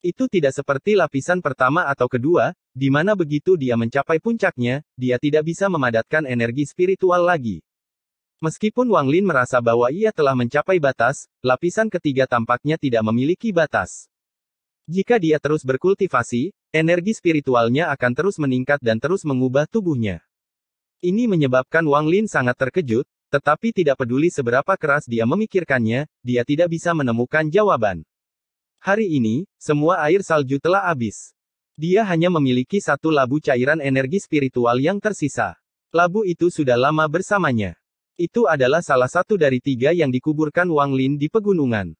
Itu tidak seperti lapisan pertama atau kedua, di mana begitu dia mencapai puncaknya, dia tidak bisa memadatkan energi spiritual lagi. Meskipun Wang Lin merasa bahwa ia telah mencapai batas, lapisan ketiga tampaknya tidak memiliki batas. Jika dia terus berkultivasi, energi spiritualnya akan terus meningkat dan terus mengubah tubuhnya. Ini menyebabkan Wang Lin sangat terkejut, tetapi tidak peduli seberapa keras dia memikirkannya, dia tidak bisa menemukan jawaban. Hari ini, semua air salju telah habis. Dia hanya memiliki satu labu cairan energi spiritual yang tersisa. Labu itu sudah lama bersamanya. Itu adalah salah satu dari 3 yang dikuburkan Wang Lin di pegunungan.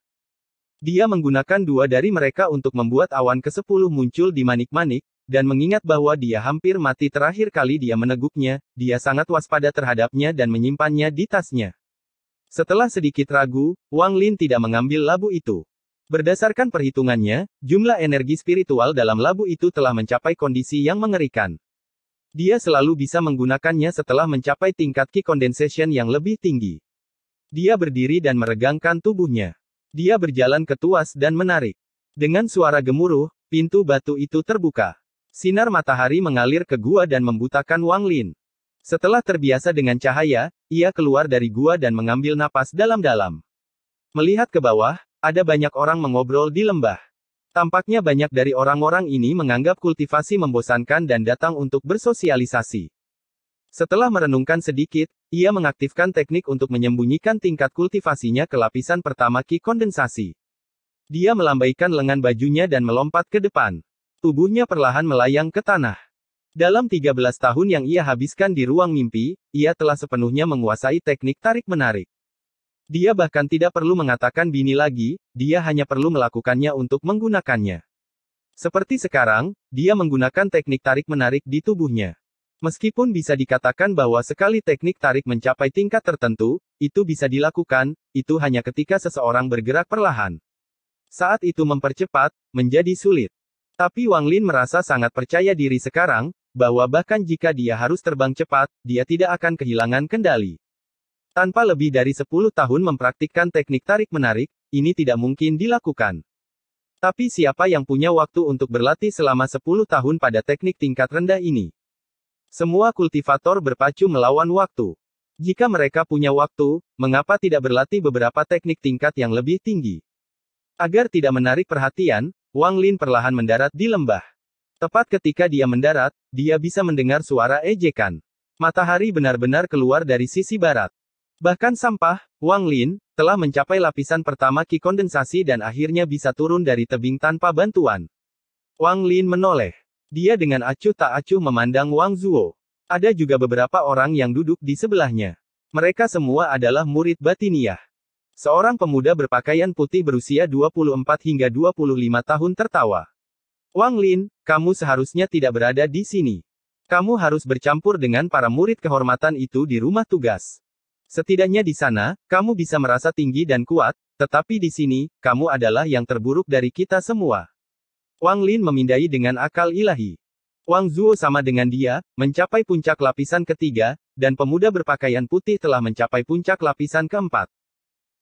Dia menggunakan 2 dari mereka untuk membuat awan ke-10 muncul di manik-manik, dan mengingat bahwa dia hampir mati terakhir kali dia meneguknya, dia sangat waspada terhadapnya dan menyimpannya di tasnya. Setelah sedikit ragu, Wang Lin tidak mengambil labu itu. Berdasarkan perhitungannya, jumlah energi spiritual dalam labu itu telah mencapai kondisi yang mengerikan. Dia selalu bisa menggunakannya setelah mencapai tingkat Qi condensation yang lebih tinggi. Dia berdiri dan meregangkan tubuhnya. Dia berjalan ke tuas dan menarik. Dengan suara gemuruh, pintu batu itu terbuka. Sinar matahari mengalir ke gua dan membutakan Wang Lin. Setelah terbiasa dengan cahaya, ia keluar dari gua dan mengambil napas dalam-dalam. Melihat ke bawah, ada banyak orang mengobrol di lembah. Tampaknya banyak dari orang-orang ini menganggap kultivasi membosankan dan datang untuk bersosialisasi. Setelah merenungkan sedikit, ia mengaktifkan teknik untuk menyembunyikan tingkat kultivasinya ke lapisan pertama Qi kondensasi. Dia melambaikan lengan bajunya dan melompat ke depan. Tubuhnya perlahan melayang ke tanah. Dalam 13 tahun yang ia habiskan di ruang mimpi, ia telah sepenuhnya menguasai teknik tarik-menarik. Dia bahkan tidak perlu mengatakan bini lagi, dia hanya perlu melakukannya untuk menggunakannya. Seperti sekarang, dia menggunakan teknik tarik-menarik di tubuhnya. Meskipun bisa dikatakan bahwa sekali teknik tarik mencapai tingkat tertentu, itu bisa dilakukan, itu hanya ketika seseorang bergerak perlahan. Saat itu mempercepat, menjadi sulit. Tapi Wang Lin merasa sangat percaya diri sekarang, bahwa bahkan jika dia harus terbang cepat, dia tidak akan kehilangan kendali. Tanpa lebih dari 10 tahun mempraktikkan teknik tarik-menarik, ini tidak mungkin dilakukan. Tapi siapa yang punya waktu untuk berlatih selama 10 tahun pada teknik tingkat rendah ini? Semua kultivator berpacu melawan waktu. Jika mereka punya waktu, mengapa tidak berlatih beberapa teknik tingkat yang lebih tinggi? Agar tidak menarik perhatian, Wang Lin perlahan mendarat di lembah. Tepat ketika dia mendarat, dia bisa mendengar suara ejekan. Matahari benar-benar keluar dari sisi barat. Bahkan sampah, Wang Lin, telah mencapai lapisan pertama Qi kondensasi dan akhirnya bisa turun dari tebing tanpa bantuan. Wang Lin menoleh. Dia dengan acuh tak acuh memandang Wang Zuo. Ada juga beberapa orang yang duduk di sebelahnya. Mereka semua adalah murid batiniah. Seorang pemuda berpakaian putih berusia 24 hingga 25 tahun tertawa. Wang Lin, kamu seharusnya tidak berada di sini. Kamu harus bercampur dengan para murid kehormatan itu di rumah tugas. Setidaknya di sana, kamu bisa merasa tinggi dan kuat, tetapi di sini, kamu adalah yang terburuk dari kita semua. Wang Lin memindai dengan akal ilahi. Wang Zuo sama dengan dia, mencapai puncak lapisan ketiga, dan pemuda berpakaian putih telah mencapai puncak lapisan keempat.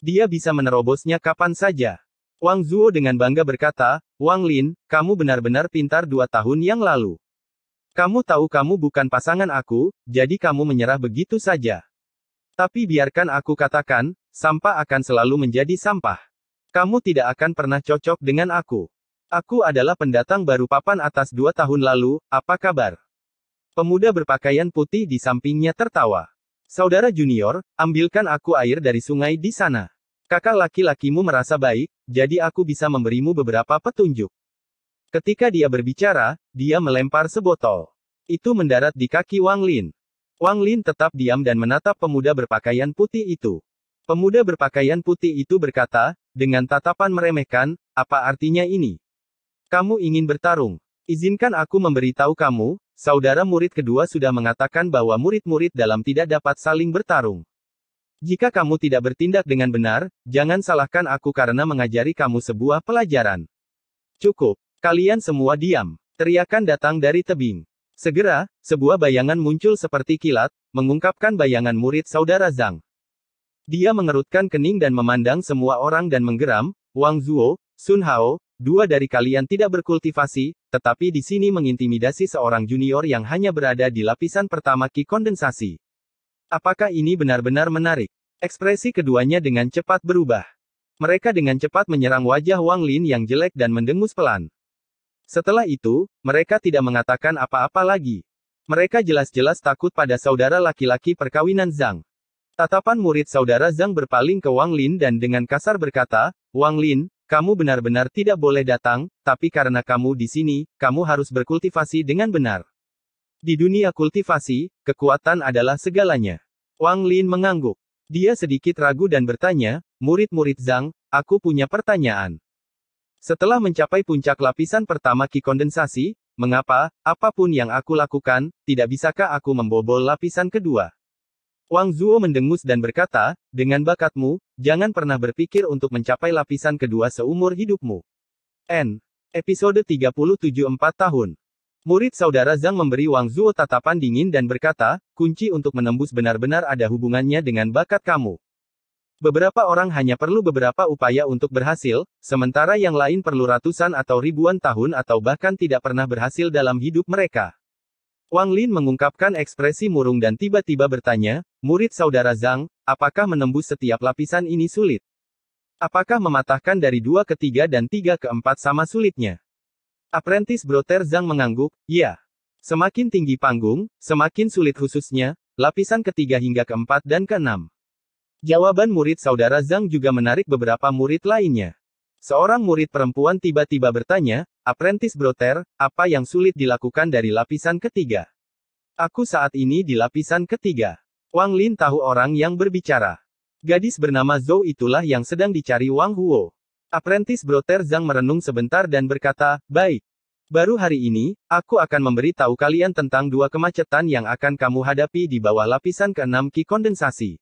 Dia bisa menerobosnya kapan saja. Wang Zuo dengan bangga berkata, Wang Lin, kamu benar-benar pintar 2 tahun yang lalu. Kamu tahu kamu bukan pasangan aku, jadi kamu menyerah begitu saja. Tapi biarkan aku katakan, sampah akan selalu menjadi sampah. Kamu tidak akan pernah cocok dengan aku. Aku adalah pendatang baru papan atas 2 tahun lalu, apa kabar? Pemuda berpakaian putih di sampingnya tertawa. Saudara junior, ambilkan aku air dari sungai di sana. Kakak laki-lakimu merasa baik, jadi aku bisa memberimu beberapa petunjuk. Ketika dia berbicara, dia melempar sebotol. Itu mendarat di kaki Wang Lin. Wang Lin tetap diam dan menatap pemuda berpakaian putih itu. Pemuda berpakaian putih itu berkata, dengan tatapan meremehkan, apa artinya ini? Kamu ingin bertarung? Izinkan aku memberitahu kamu, saudara murid kedua sudah mengatakan bahwa murid-murid dalam tidak dapat saling bertarung. Jika kamu tidak bertindak dengan benar, jangan salahkan aku karena mengajari kamu sebuah pelajaran. Cukup. Kalian semua diam. Teriakan datang dari tebing. Segera, sebuah bayangan muncul seperti kilat, mengungkapkan bayangan murid saudara Zhang. Dia mengerutkan kening dan memandang semua orang dan menggeram, Wang Zuo, Sun Hao, 2 dari kalian tidak berkultivasi, tetapi di sini mengintimidasi seorang junior yang hanya berada di lapisan pertama Qi kondensasi. Apakah ini benar-benar menarik? Ekspresi keduanya dengan cepat berubah. Mereka dengan cepat menyerang wajah Wang Lin yang jelek dan mendengus pelan. Setelah itu, mereka tidak mengatakan apa-apa lagi. Mereka jelas-jelas takut pada saudara laki-laki perkawinan Zhang. Tatapan murid saudara Zhang berpaling ke Wang Lin dan dengan kasar berkata, Wang Lin, kamu benar-benar tidak boleh datang, tapi karena kamu di sini, kamu harus berkultivasi dengan benar. Di dunia kultivasi, kekuatan adalah segalanya. Wang Lin mengangguk. Dia sedikit ragu dan bertanya, murid-murid Zhang, aku punya pertanyaan. Setelah mencapai puncak lapisan pertama Qi kondensasi, mengapa, apapun yang aku lakukan, tidak bisakah aku membobol lapisan kedua? Wang Zuo mendengus dan berkata, dengan bakatmu, jangan pernah berpikir untuk mencapai lapisan kedua seumur hidupmu. Episode 37 4 tahun. Murid saudara Zhang memberi Wang Zuo tatapan dingin dan berkata, kunci untuk menembus benar-benar ada hubungannya dengan bakat kamu. Beberapa orang hanya perlu beberapa upaya untuk berhasil, sementara yang lain perlu ratusan atau ribuan tahun atau bahkan tidak pernah berhasil dalam hidup mereka. Wang Lin mengungkapkan ekspresi murung dan tiba-tiba bertanya, murid saudara Zhang, apakah menembus setiap lapisan ini sulit? Apakah mematahkan dari 2 ke 3 dan 3 ke 4 sama sulitnya? Apprentice Brother Zhang mengangguk, ya. Semakin tinggi panggung, semakin sulit khususnya, lapisan ketiga hingga keempat dan keenam. Jawaban murid saudara Zhang juga menarik beberapa murid lainnya. Seorang murid perempuan tiba-tiba bertanya, Apprentice Brother, apa yang sulit dilakukan dari lapisan ketiga? Aku saat ini di lapisan ketiga. Wang Lin tahu orang yang berbicara. Gadis bernama Zhou itulah yang sedang dicari Wang Huo. Apprentice Brother Zhang merenung sebentar dan berkata, baik. Baru hari ini, aku akan memberi tahu kalian tentang 2 kemacetan yang akan kamu hadapi di bawah lapisan ke-6 Qi kondensasi.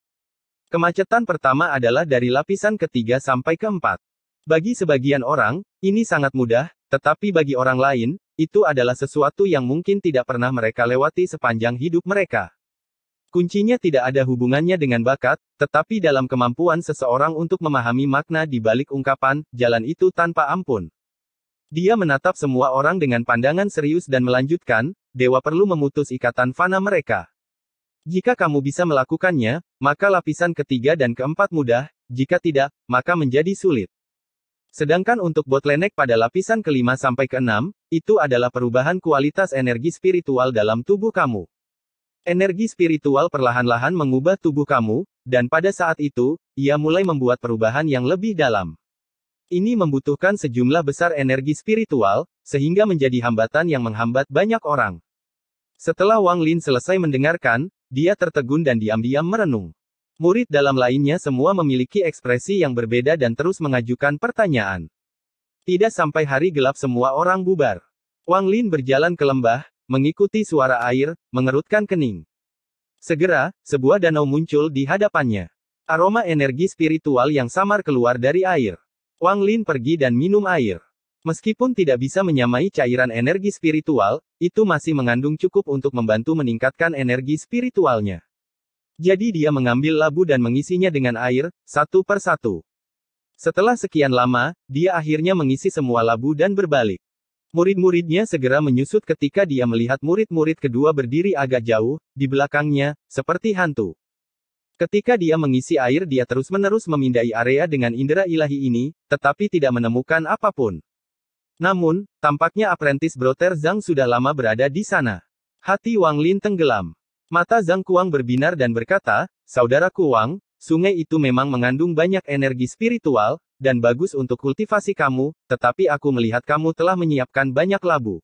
Kemacetan pertama adalah dari lapisan ketiga sampai keempat. Bagi sebagian orang, ini sangat mudah, tetapi bagi orang lain, itu adalah sesuatu yang mungkin tidak pernah mereka lewati sepanjang hidup mereka. Kuncinya tidak ada hubungannya dengan bakat, tetapi dalam kemampuan seseorang untuk memahami makna di balik ungkapan, jalan itu tanpa ampun. Dia menatap semua orang dengan pandangan serius dan melanjutkan, dewa perlu memutus ikatan fana mereka. Jika kamu bisa melakukannya, maka lapisan ketiga dan keempat mudah, jika tidak, maka menjadi sulit. Sedangkan untuk bottleneck pada lapisan kelima sampai keenam, itu adalah perubahan kualitas energi spiritual dalam tubuh kamu. Energi spiritual perlahan-lahan mengubah tubuh kamu, dan pada saat itu, ia mulai membuat perubahan yang lebih dalam. Ini membutuhkan sejumlah besar energi spiritual, sehingga menjadi hambatan yang menghambat banyak orang. Setelah Wang Lin selesai mendengarkan, dia tertegun dan diam-diam merenung. Murid dalam lainnya semua memiliki ekspresi yang berbeda dan terus mengajukan pertanyaan. Tidak sampai hari gelap semua orang bubar. Wang Lin berjalan ke lembah, mengikuti suara air, mengerutkan kening. Segera, sebuah danau muncul di hadapannya. Aroma energi spiritual yang samar keluar dari air. Wang Lin pergi dan minum air. Meskipun tidak bisa menyamai cairan energi spiritual, itu masih mengandung cukup untuk membantu meningkatkan energi spiritualnya. Jadi dia mengambil labu dan mengisinya dengan air, satu per satu. Setelah sekian lama, dia akhirnya mengisi semua labu dan berbalik. Murid-muridnya segera menyusut ketika dia melihat murid-murid kedua berdiri agak jauh, di belakangnya, seperti hantu. Ketika dia mengisi air dia terus-menerus memindai area dengan indera ilahi ini, tetapi tidak menemukan apapun. Namun, tampaknya Apprentice Brother Zhang sudah lama berada di sana. Hati Wang Lin tenggelam. Mata Zhang Kuang berbinar dan berkata, Saudaraku Wang, sungai itu memang mengandung banyak energi spiritual, dan bagus untuk kultivasi kamu, tetapi aku melihat kamu telah menyiapkan banyak labu.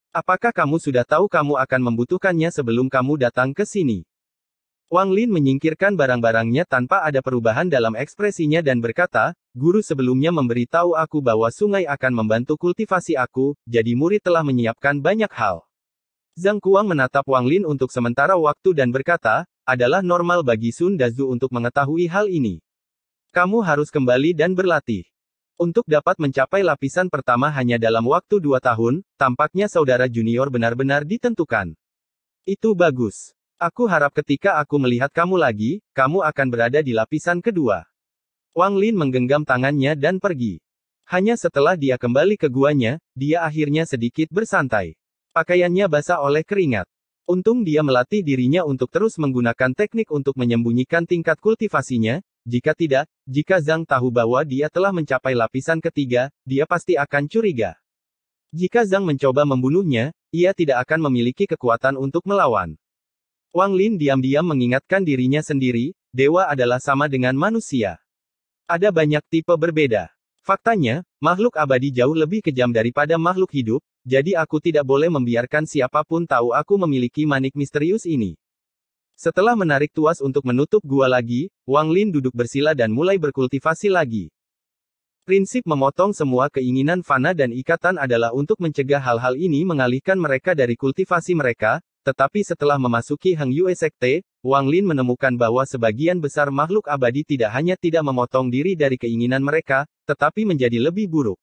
Apakah kamu sudah tahu kamu akan membutuhkannya sebelum kamu datang ke sini? Wang Lin menyingkirkan barang-barangnya tanpa ada perubahan dalam ekspresinya dan berkata, guru sebelumnya memberitahu aku bahwa sungai akan membantu kultivasi aku, jadi murid telah menyiapkan banyak hal. Zhang Kuang menatap Wang Lin untuk sementara waktu dan berkata, adalah normal bagi Sun Dazu untuk mengetahui hal ini. Kamu harus kembali dan berlatih. Untuk dapat mencapai lapisan pertama hanya dalam waktu 2 tahun, tampaknya saudara junior benar-benar ditentukan. Itu bagus. Aku harap ketika aku melihat kamu lagi, kamu akan berada di lapisan kedua. Wang Lin menggenggam tangannya dan pergi. Hanya setelah dia kembali ke guanya, dia akhirnya sedikit bersantai. Pakaiannya basah oleh keringat. Untung dia melatih dirinya untuk terus menggunakan teknik untuk menyembunyikan tingkat kultivasinya, jika tidak, jika Zhang tahu bahwa dia telah mencapai lapisan ketiga, dia pasti akan curiga. Jika Zhang mencoba membunuhnya, ia tidak akan memiliki kekuatan untuk melawan. Wang Lin diam-diam mengingatkan dirinya sendiri, dewa adalah sama dengan manusia. Ada banyak tipe berbeda. Faktanya, makhluk abadi jauh lebih kejam daripada makhluk hidup, jadi aku tidak boleh membiarkan siapapun tahu aku memiliki manik misterius ini. Setelah menarik tuas untuk menutup gua lagi, Wang Lin duduk bersila dan mulai berkultivasi lagi. Prinsip memotong semua keinginan fana dan ikatan adalah untuk mencegah hal-hal ini mengalihkan mereka dari kultivasi mereka, tetapi setelah memasuki Heng Yue Sekte, Wang Lin menemukan bahwa sebagian besar makhluk abadi tidak hanya tidak memotong diri dari keinginan mereka, tetapi menjadi lebih buruk.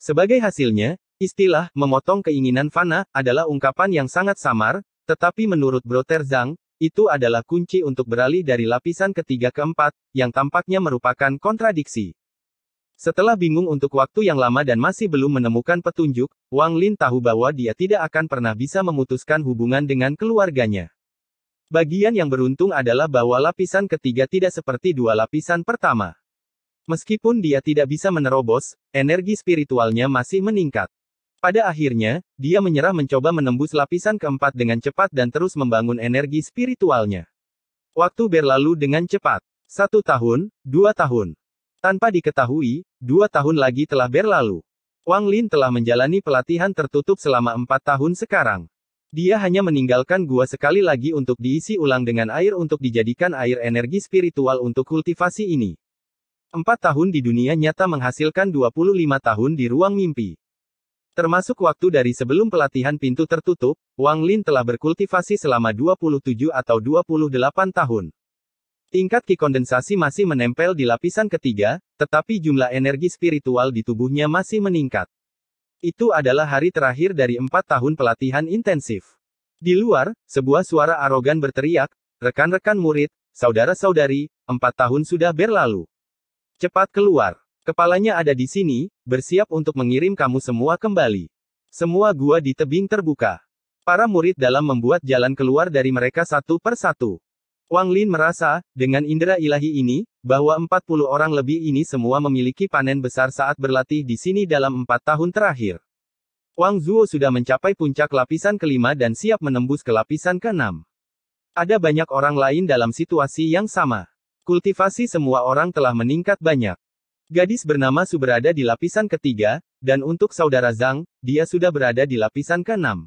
Sebagai hasilnya, istilah memotong keinginan fana adalah ungkapan yang sangat samar, tetapi menurut Brother Zhang, itu adalah kunci untuk beralih dari lapisan ketiga ke empat, yang tampaknya merupakan kontradiksi. Setelah bingung untuk waktu yang lama dan masih belum menemukan petunjuk, Wang Lin tahu bahwa dia tidak akan pernah bisa memutuskan hubungan dengan keluarganya. Bagian yang beruntung adalah bahwa lapisan ketiga tidak seperti dua lapisan pertama. Meskipun dia tidak bisa menerobos, energi spiritualnya masih meningkat. Pada akhirnya, dia menyerah mencoba menembus lapisan keempat dengan cepat dan terus membangun energi spiritualnya. Waktu berlalu dengan cepat. 1 tahun, 2 tahun. Tanpa diketahui, 2 tahun lagi telah berlalu. Wang Lin telah menjalani pelatihan tertutup selama 4 tahun sekarang. Dia hanya meninggalkan gua sekali lagi untuk diisi ulang dengan air untuk dijadikan air energi spiritual untuk kultivasi ini. 4 tahun di dunia nyata menghasilkan 25 tahun di ruang mimpi. Termasuk waktu dari sebelum pelatihan pintu tertutup, Wang Lin telah berkultivasi selama 27 atau 28 tahun. Tingkat Qi kondensasi masih menempel di lapisan ketiga, tetapi jumlah energi spiritual di tubuhnya masih meningkat. Itu adalah hari terakhir dari 4 tahun pelatihan intensif. Di luar, sebuah suara arogan berteriak, "Rekan-rekan murid, saudara-saudari, 4 tahun sudah berlalu. Cepat keluar. Kepalanya ada di sini, bersiap untuk mengirim kamu semua kembali." Semua gua di tebing terbuka. Para murid dalam membuat jalan keluar dari mereka satu per satu. Wang Lin merasa, dengan indera ilahi ini, bahwa 40 orang lebih ini semua memiliki panen besar saat berlatih di sini dalam 4 tahun terakhir. Wang Zuo sudah mencapai puncak lapisan kelima dan siap menembus ke lapisan keenam. Ada banyak orang lain dalam situasi yang sama. Kultivasi semua orang telah meningkat banyak. Gadis bernama Su berada di lapisan ketiga, dan untuk saudara Zhang, dia sudah berada di lapisan keenam.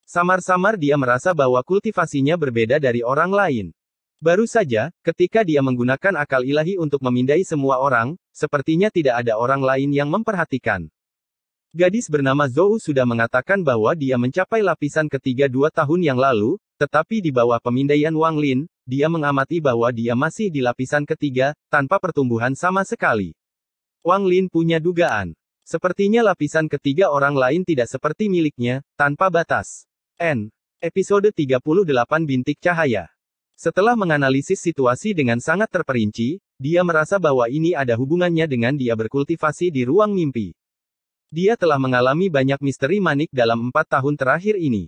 Samar-samar dia merasa bahwa kultivasinya berbeda dari orang lain. Baru saja, ketika dia menggunakan akal ilahi untuk memindai semua orang, sepertinya tidak ada orang lain yang memperhatikan. Gadis bernama Zhou sudah mengatakan bahwa dia mencapai lapisan ketiga 2 tahun yang lalu, tetapi di bawah pemindaian Wang Lin, dia mengamati bahwa dia masih di lapisan ketiga, tanpa pertumbuhan sama sekali. Wang Lin punya dugaan. Sepertinya lapisan ketiga orang lain tidak seperti miliknya, tanpa batas. Episode 38 Bintik Cahaya. Setelah menganalisis situasi dengan sangat terperinci, dia merasa bahwa ini ada hubungannya dengan dia berkultivasi di ruang mimpi. Dia telah mengalami banyak misteri manik dalam 4 tahun terakhir ini.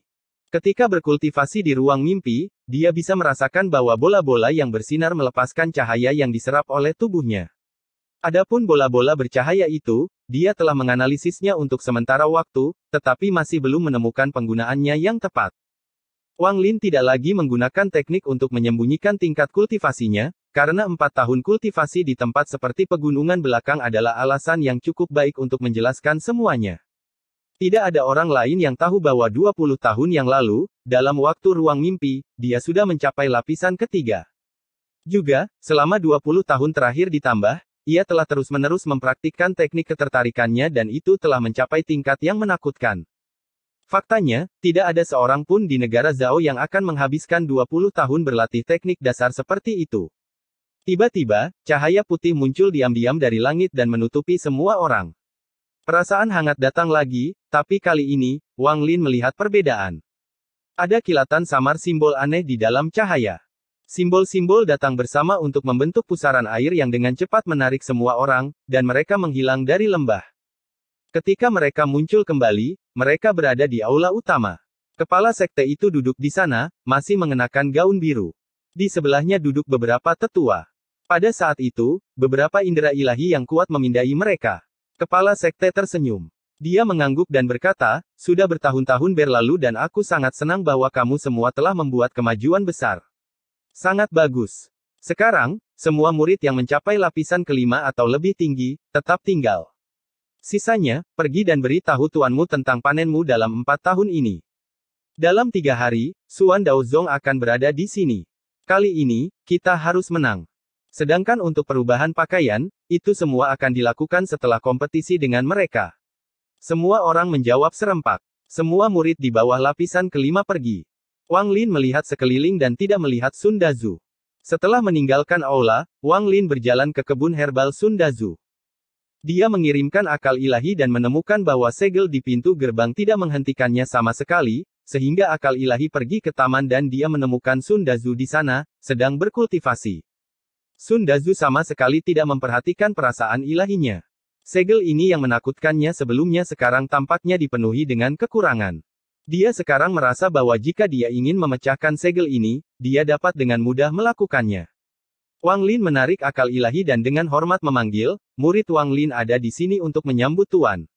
Ketika berkultivasi di ruang mimpi, dia bisa merasakan bahwa bola-bola yang bersinar melepaskan cahaya yang diserap oleh tubuhnya. Adapun bola-bola bercahaya itu, dia telah menganalisisnya untuk sementara waktu, tetapi masih belum menemukan penggunaannya yang tepat. Wang Lin tidak lagi menggunakan teknik untuk menyembunyikan tingkat kultivasinya, karena 4 tahun kultivasi di tempat seperti pegunungan belakang adalah alasan yang cukup baik untuk menjelaskan semuanya. Tidak ada orang lain yang tahu bahwa 20 tahun yang lalu, dalam waktu ruang mimpi, dia sudah mencapai lapisan ketiga. Juga, selama 20 tahun terakhir ditambah, ia telah terus-menerus mempraktikkan teknik ketertarikannya dan itu telah mencapai tingkat yang menakutkan. Faktanya, tidak ada seorang pun di negara Zhao yang akan menghabiskan 20 tahun berlatih teknik dasar seperti itu. Tiba-tiba, cahaya putih muncul diam-diam dari langit dan menutupi semua orang. Perasaan hangat datang lagi, tapi kali ini, Wang Lin melihat perbedaan. Ada kilatan samar simbol aneh di dalam cahaya. Simbol-simbol datang bersama untuk membentuk pusaran air yang dengan cepat menarik semua orang, dan mereka menghilang dari lembah. Ketika mereka muncul kembali, mereka berada di aula utama. Kepala sekte itu duduk di sana, masih mengenakan gaun biru. Di sebelahnya duduk beberapa tetua. Pada saat itu, beberapa indera ilahi yang kuat memindai mereka. Kepala sekte tersenyum. Dia mengangguk dan berkata, sudah bertahun-tahun berlalu dan aku sangat senang bahwa kamu semua telah membuat kemajuan besar. Sangat bagus. Sekarang, semua murid yang mencapai lapisan kelima atau lebih tinggi, tetap tinggal. Sisanya, pergi dan beritahu tuanmu tentang panenmu dalam 4 tahun ini. Dalam 3 hari, Xuan Daozong akan berada di sini. Kali ini, kita harus menang. Sedangkan untuk perubahan pakaian, itu semua akan dilakukan setelah kompetisi dengan mereka. Semua orang menjawab serempak. Semua murid di bawah lapisan kelima pergi. Wang Lin melihat sekeliling dan tidak melihat Sun Dazu. Setelah meninggalkan aula, Wang Lin berjalan ke kebun herbal Sun Dazu. Dia mengirimkan akal ilahi dan menemukan bahwa segel di pintu gerbang tidak menghentikannya sama sekali, sehingga akal ilahi pergi ke taman dan dia menemukan Sun Dazu di sana, sedang berkultivasi. Sun Dazu sama sekali tidak memperhatikan perasaan ilahinya. Segel ini yang menakutkannya sebelumnya sekarang tampaknya dipenuhi dengan kekurangan. Dia sekarang merasa bahwa jika dia ingin memecahkan segel ini, dia dapat dengan mudah melakukannya. Wang Lin menarik akal ilahi dan dengan hormat memanggil, murid Wang Lin ada di sini untuk menyambut tuan.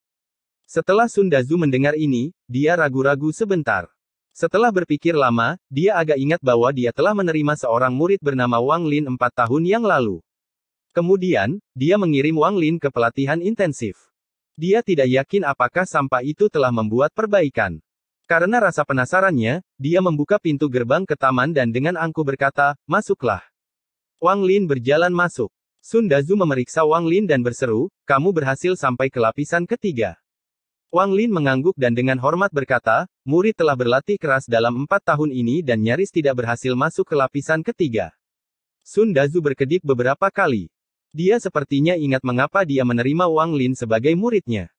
Setelah Sun Dazu mendengar ini, dia ragu-ragu sebentar. Setelah berpikir lama, dia agak ingat bahwa dia telah menerima seorang murid bernama Wang Lin 4 tahun yang lalu. Kemudian, dia mengirim Wang Lin ke pelatihan intensif. Dia tidak yakin apakah sampah itu telah membuat perbaikan. Karena rasa penasarannya, dia membuka pintu gerbang ke taman dan dengan angkuh berkata, masuklah. Wang Lin berjalan masuk. Sun Dazu memeriksa Wang Lin dan berseru, kamu berhasil sampai ke lapisan ketiga. Wang Lin mengangguk dan dengan hormat berkata, murid telah berlatih keras dalam 4 tahun ini dan nyaris tidak berhasil masuk ke lapisan ketiga. Sun Dazu berkedip beberapa kali. Dia sepertinya ingat mengapa dia menerima Wang Lin sebagai muridnya.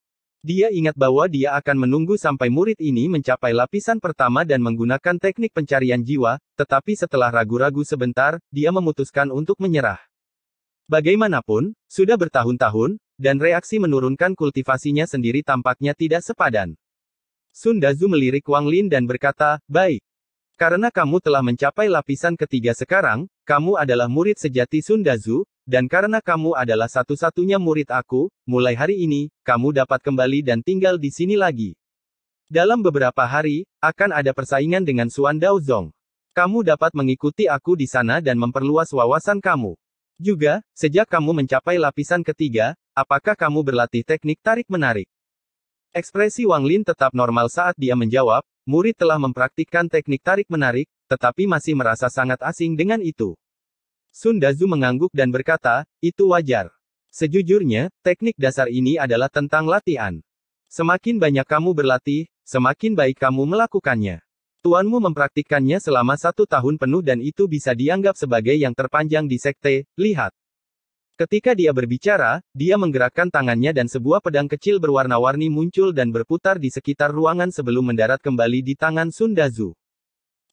Dia ingat bahwa dia akan menunggu sampai murid ini mencapai lapisan pertama dan menggunakan teknik pencarian jiwa, tetapi setelah ragu-ragu sebentar, dia memutuskan untuk menyerah. Bagaimanapun, sudah bertahun-tahun, dan reaksi menurunkan kultivasinya sendiri tampaknya tidak sepadan. Sun Dazu melirik Wang Lin dan berkata, baik. Karena kamu telah mencapai lapisan ketiga sekarang, kamu adalah murid sejati Sun Dazu, dan karena kamu adalah satu-satunya murid aku, mulai hari ini, kamu dapat kembali dan tinggal di sini lagi. Dalam beberapa hari, akan ada persaingan dengan Xuan Daozong. Kamu dapat mengikuti aku di sana dan memperluas wawasan kamu. Juga, sejak kamu mencapai lapisan ketiga, apakah kamu berlatih teknik tarik-menarik? Ekspresi Wang Lin tetap normal saat dia menjawab, murid telah mempraktikkan teknik tarik-menarik, tetapi masih merasa sangat asing dengan itu. Sun Dazu mengangguk dan berkata, itu wajar. Sejujurnya, teknik dasar ini adalah tentang latihan. Semakin banyak kamu berlatih, semakin baik kamu melakukannya. Tuanmu mempraktikkannya selama 1 tahun penuh dan itu bisa dianggap sebagai yang terpanjang di sekte, lihat. Ketika dia berbicara, dia menggerakkan tangannya dan sebuah pedang kecil berwarna-warni muncul dan berputar di sekitar ruangan sebelum mendarat kembali di tangan Sun Dazu.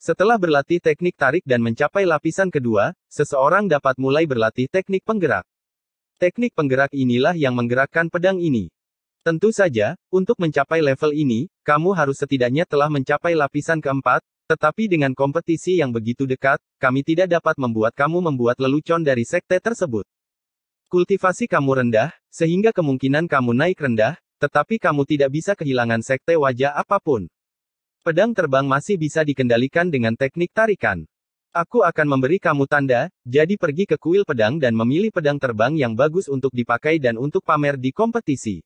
Setelah berlatih teknik tarik dan mencapai lapisan kedua, seseorang dapat mulai berlatih teknik penggerak. Teknik penggerak inilah yang menggerakkan pedang ini. Tentu saja, untuk mencapai level ini, kamu harus setidaknya telah mencapai lapisan keempat, tetapi dengan kompetisi yang begitu dekat, kami tidak dapat membuat kamu membuat lelucon dari sekte tersebut. Kultivasi kamu rendah, sehingga kemungkinan kamu naik rendah, tetapi kamu tidak bisa kehilangan sekte wajah apapun. Pedang terbang masih bisa dikendalikan dengan teknik tarikan. Aku akan memberi kamu tanda, jadi pergi ke kuil pedang dan memilih pedang terbang yang bagus untuk dipakai dan untuk pamer di kompetisi.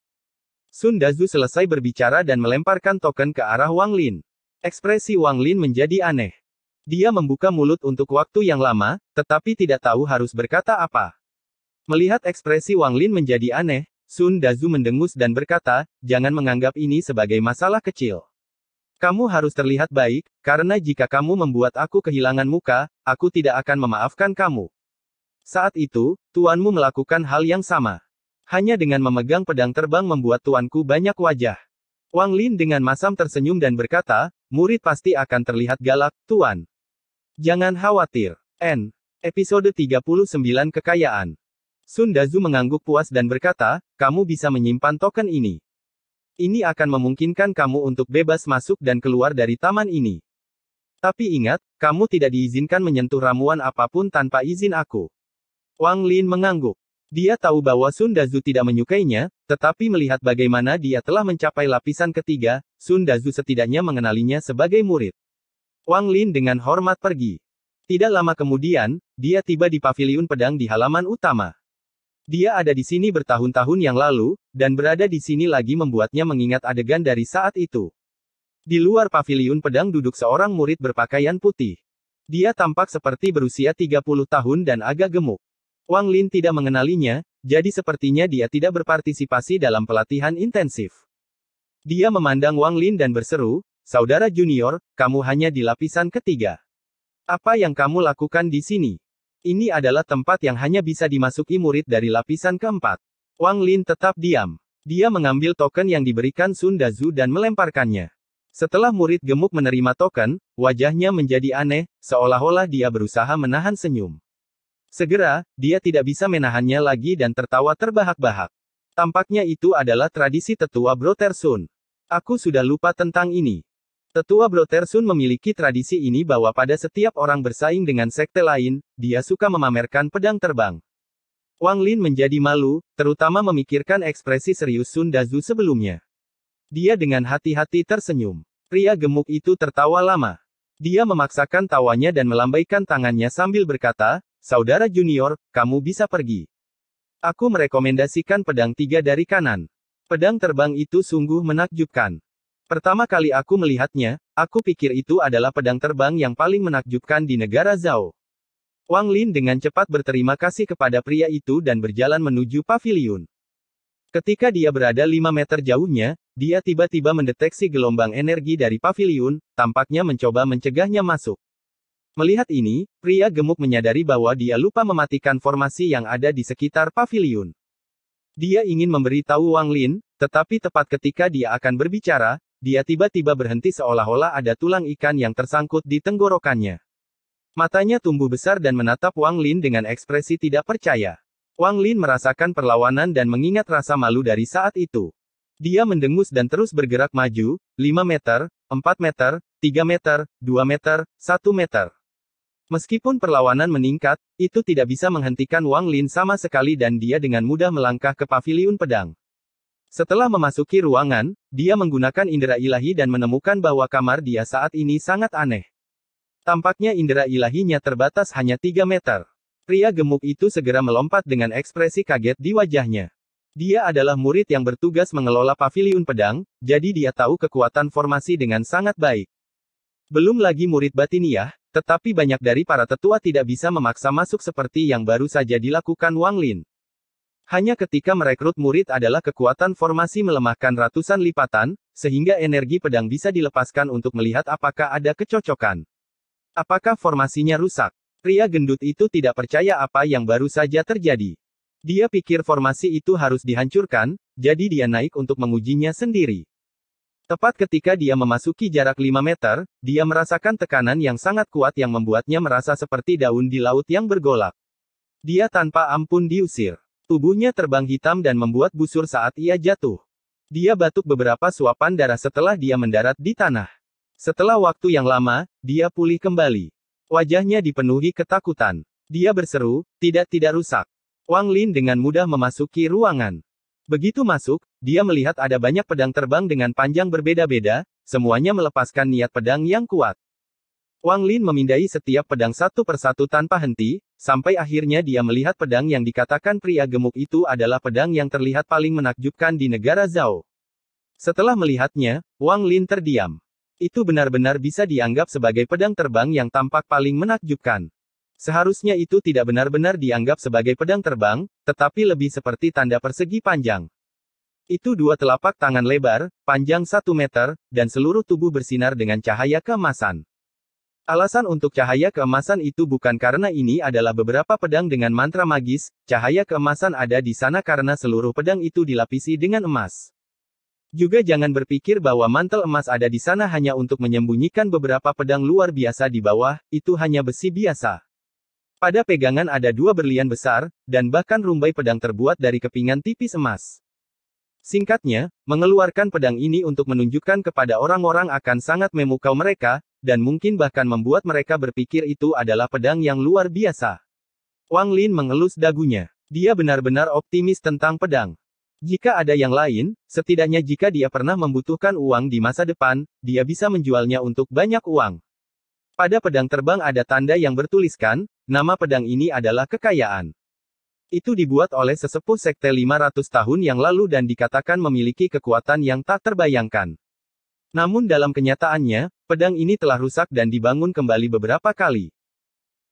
Sun Dazu selesai berbicara dan melemparkan token ke arah Wang Lin. Ekspresi Wang Lin menjadi aneh. Dia membuka mulut untuk waktu yang lama, tetapi tidak tahu harus berkata apa. Melihat ekspresi Wang Lin menjadi aneh, Sun Dazu mendengus dan berkata, jangan menganggap ini sebagai masalah kecil. Kamu harus terlihat baik, karena jika kamu membuat aku kehilangan muka, aku tidak akan memaafkan kamu. Saat itu, tuanmu melakukan hal yang sama. Hanya dengan memegang pedang terbang membuat tuanku banyak wajah. Wang Lin dengan masam tersenyum dan berkata, murid pasti akan terlihat galak, tuan. Jangan khawatir. Episode 39 Kekayaan. Sun Dazu mengangguk puas dan berkata, kamu bisa menyimpan token ini. Ini akan memungkinkan kamu untuk bebas masuk dan keluar dari taman ini. Tapi ingat, kamu tidak diizinkan menyentuh ramuan apapun tanpa izin aku. Wang Lin mengangguk. Dia tahu bahwa Sun Dazu tidak menyukainya, tetapi melihat bagaimana dia telah mencapai lapisan ketiga, Sun Dazu setidaknya mengenalinya sebagai murid. Wang Lin dengan hormat pergi. Tidak lama kemudian, dia tiba di paviliun pedang di halaman utama. Dia ada di sini bertahun-tahun yang lalu, dan berada di sini lagi membuatnya mengingat adegan dari saat itu. Di luar paviliun pedang duduk seorang murid berpakaian putih. Dia tampak seperti berusia 30 tahun dan agak gemuk. Wang Lin tidak mengenalinya, jadi sepertinya dia tidak berpartisipasi dalam pelatihan intensif. Dia memandang Wang Lin dan berseru, "Saudara junior, kamu hanya di lapisan ketiga. Apa yang kamu lakukan di sini? Ini adalah tempat yang hanya bisa dimasuki murid dari lapisan keempat." Wang Lin tetap diam. Dia mengambil token yang diberikan Sun Dazu dan melemparkannya. Setelah murid gemuk menerima token, wajahnya menjadi aneh, seolah-olah dia berusaha menahan senyum. Segera, dia tidak bisa menahannya lagi dan tertawa terbahak-bahak. Tampaknya itu adalah tradisi tetua Brother Sun. Aku sudah lupa tentang ini. Tetua Brother Sun memiliki tradisi ini bahwa pada setiap orang bersaing dengan sekte lain, dia suka memamerkan pedang terbang. Wang Lin menjadi malu, terutama memikirkan ekspresi serius Sun Dazu sebelumnya. Dia dengan hati-hati tersenyum. Pria gemuk itu tertawa lama. Dia memaksakan tawanya dan melambaikan tangannya sambil berkata, "Saudara junior, kamu bisa pergi. Aku merekomendasikan pedang 3 dari kanan. Pedang terbang itu sungguh menakjubkan. Pertama kali aku melihatnya, aku pikir itu adalah pedang terbang yang paling menakjubkan di negara Zhao." Wang Lin dengan cepat berterima kasih kepada pria itu dan berjalan menuju paviliun. Ketika dia berada 5 meter jauhnya, dia tiba-tiba mendeteksi gelombang energi dari paviliun, tampaknya mencoba mencegahnya masuk. Melihat ini, pria gemuk menyadari bahwa dia lupa mematikan formasi yang ada di sekitar paviliun. Dia ingin memberitahu Wang Lin, tetapi tepat ketika dia akan berbicara, dia tiba-tiba berhenti seolah-olah ada tulang ikan yang tersangkut di tenggorokannya. Matanya tumbuh besar dan menatap Wang Lin dengan ekspresi tidak percaya. Wang Lin merasakan perlawanan dan mengingat rasa malu dari saat itu. Dia mendengus dan terus bergerak maju, 5 meter, 4 meter, 3 meter, 2 meter, 1 meter. Meskipun perlawanan meningkat, itu tidak bisa menghentikan Wang Lin sama sekali dan dia dengan mudah melangkah ke paviliun pedang. Setelah memasuki ruangan, dia menggunakan indera ilahi dan menemukan bahwa kamar dia saat ini sangat aneh. Tampaknya indera ilahinya terbatas hanya 3 meter. Pria gemuk itu segera melompat dengan ekspresi kaget di wajahnya. Dia adalah murid yang bertugas mengelola paviliun pedang, jadi dia tahu kekuatan formasi dengan sangat baik. Belum lagi murid batiniah, tetapi banyak dari para tetua tidak bisa memaksa masuk seperti yang baru saja dilakukan Wang Lin. Hanya ketika merekrut murid adalah kekuatan formasi melemahkan ratusan lipatan, sehingga energi pedang bisa dilepaskan untuk melihat apakah ada kecocokan. Apakah formasinya rusak? Pria gendut itu tidak percaya apa yang baru saja terjadi. Dia pikir formasi itu harus dihancurkan, jadi dia naik untuk mengujinya sendiri. Tepat ketika dia memasuki jarak 5 meter, dia merasakan tekanan yang sangat kuat yang membuatnya merasa seperti daun di laut yang bergolak. Dia tanpa ampun diusir. Tubuhnya terbang hitam dan membuat busur saat ia jatuh. Dia batuk beberapa suapan darah setelah dia mendarat di tanah. Setelah waktu yang lama, dia pulih kembali. Wajahnya dipenuhi ketakutan. Dia berseru, tidak rusak." Wang Lin dengan mudah memasuki ruangan. Begitu masuk, dia melihat ada banyak pedang terbang dengan panjang berbeda-beda, semuanya melepaskan niat pedang yang kuat. Wang Lin memindai setiap pedang satu persatu tanpa henti, sampai akhirnya dia melihat pedang yang dikatakan pria gemuk itu adalah pedang yang terlihat paling menakjubkan di negara Zhao. Setelah melihatnya, Wang Lin terdiam. Itu benar-benar bisa dianggap sebagai pedang terbang yang tampak paling menakjubkan. Seharusnya itu tidak benar-benar dianggap sebagai pedang terbang, tetapi lebih seperti tanda persegi panjang. Itu 2 telapak tangan lebar, panjang 1 meter, dan seluruh tubuh bersinar dengan cahaya keemasan. Alasan untuk cahaya keemasan itu bukan karena ini adalah beberapa pedang dengan mantra magis, cahaya keemasan ada di sana karena seluruh pedang itu dilapisi dengan emas. Juga jangan berpikir bahwa mantel emas ada di sana hanya untuk menyembunyikan beberapa pedang luar biasa di bawah, itu hanya besi biasa. Pada pegangan ada 2 berlian besar, dan bahkan rumbai pedang terbuat dari kepingan tipis emas. Singkatnya, mengeluarkan pedang ini untuk menunjukkan kepada orang-orang akan sangat memukau mereka, dan mungkin bahkan membuat mereka berpikir itu adalah pedang yang luar biasa. Wang Lin mengelus dagunya. Dia benar-benar optimis tentang pedang. Jika ada yang lain, setidaknya jika dia pernah membutuhkan uang di masa depan, dia bisa menjualnya untuk banyak uang. Pada pedang terbang ada tanda yang bertuliskan, nama pedang ini adalah kekayaan. Itu dibuat oleh sesepuh sekte 500 tahun yang lalu dan dikatakan memiliki kekuatan yang tak terbayangkan. Namun dalam kenyataannya, pedang ini telah rusak dan dibangun kembali beberapa kali.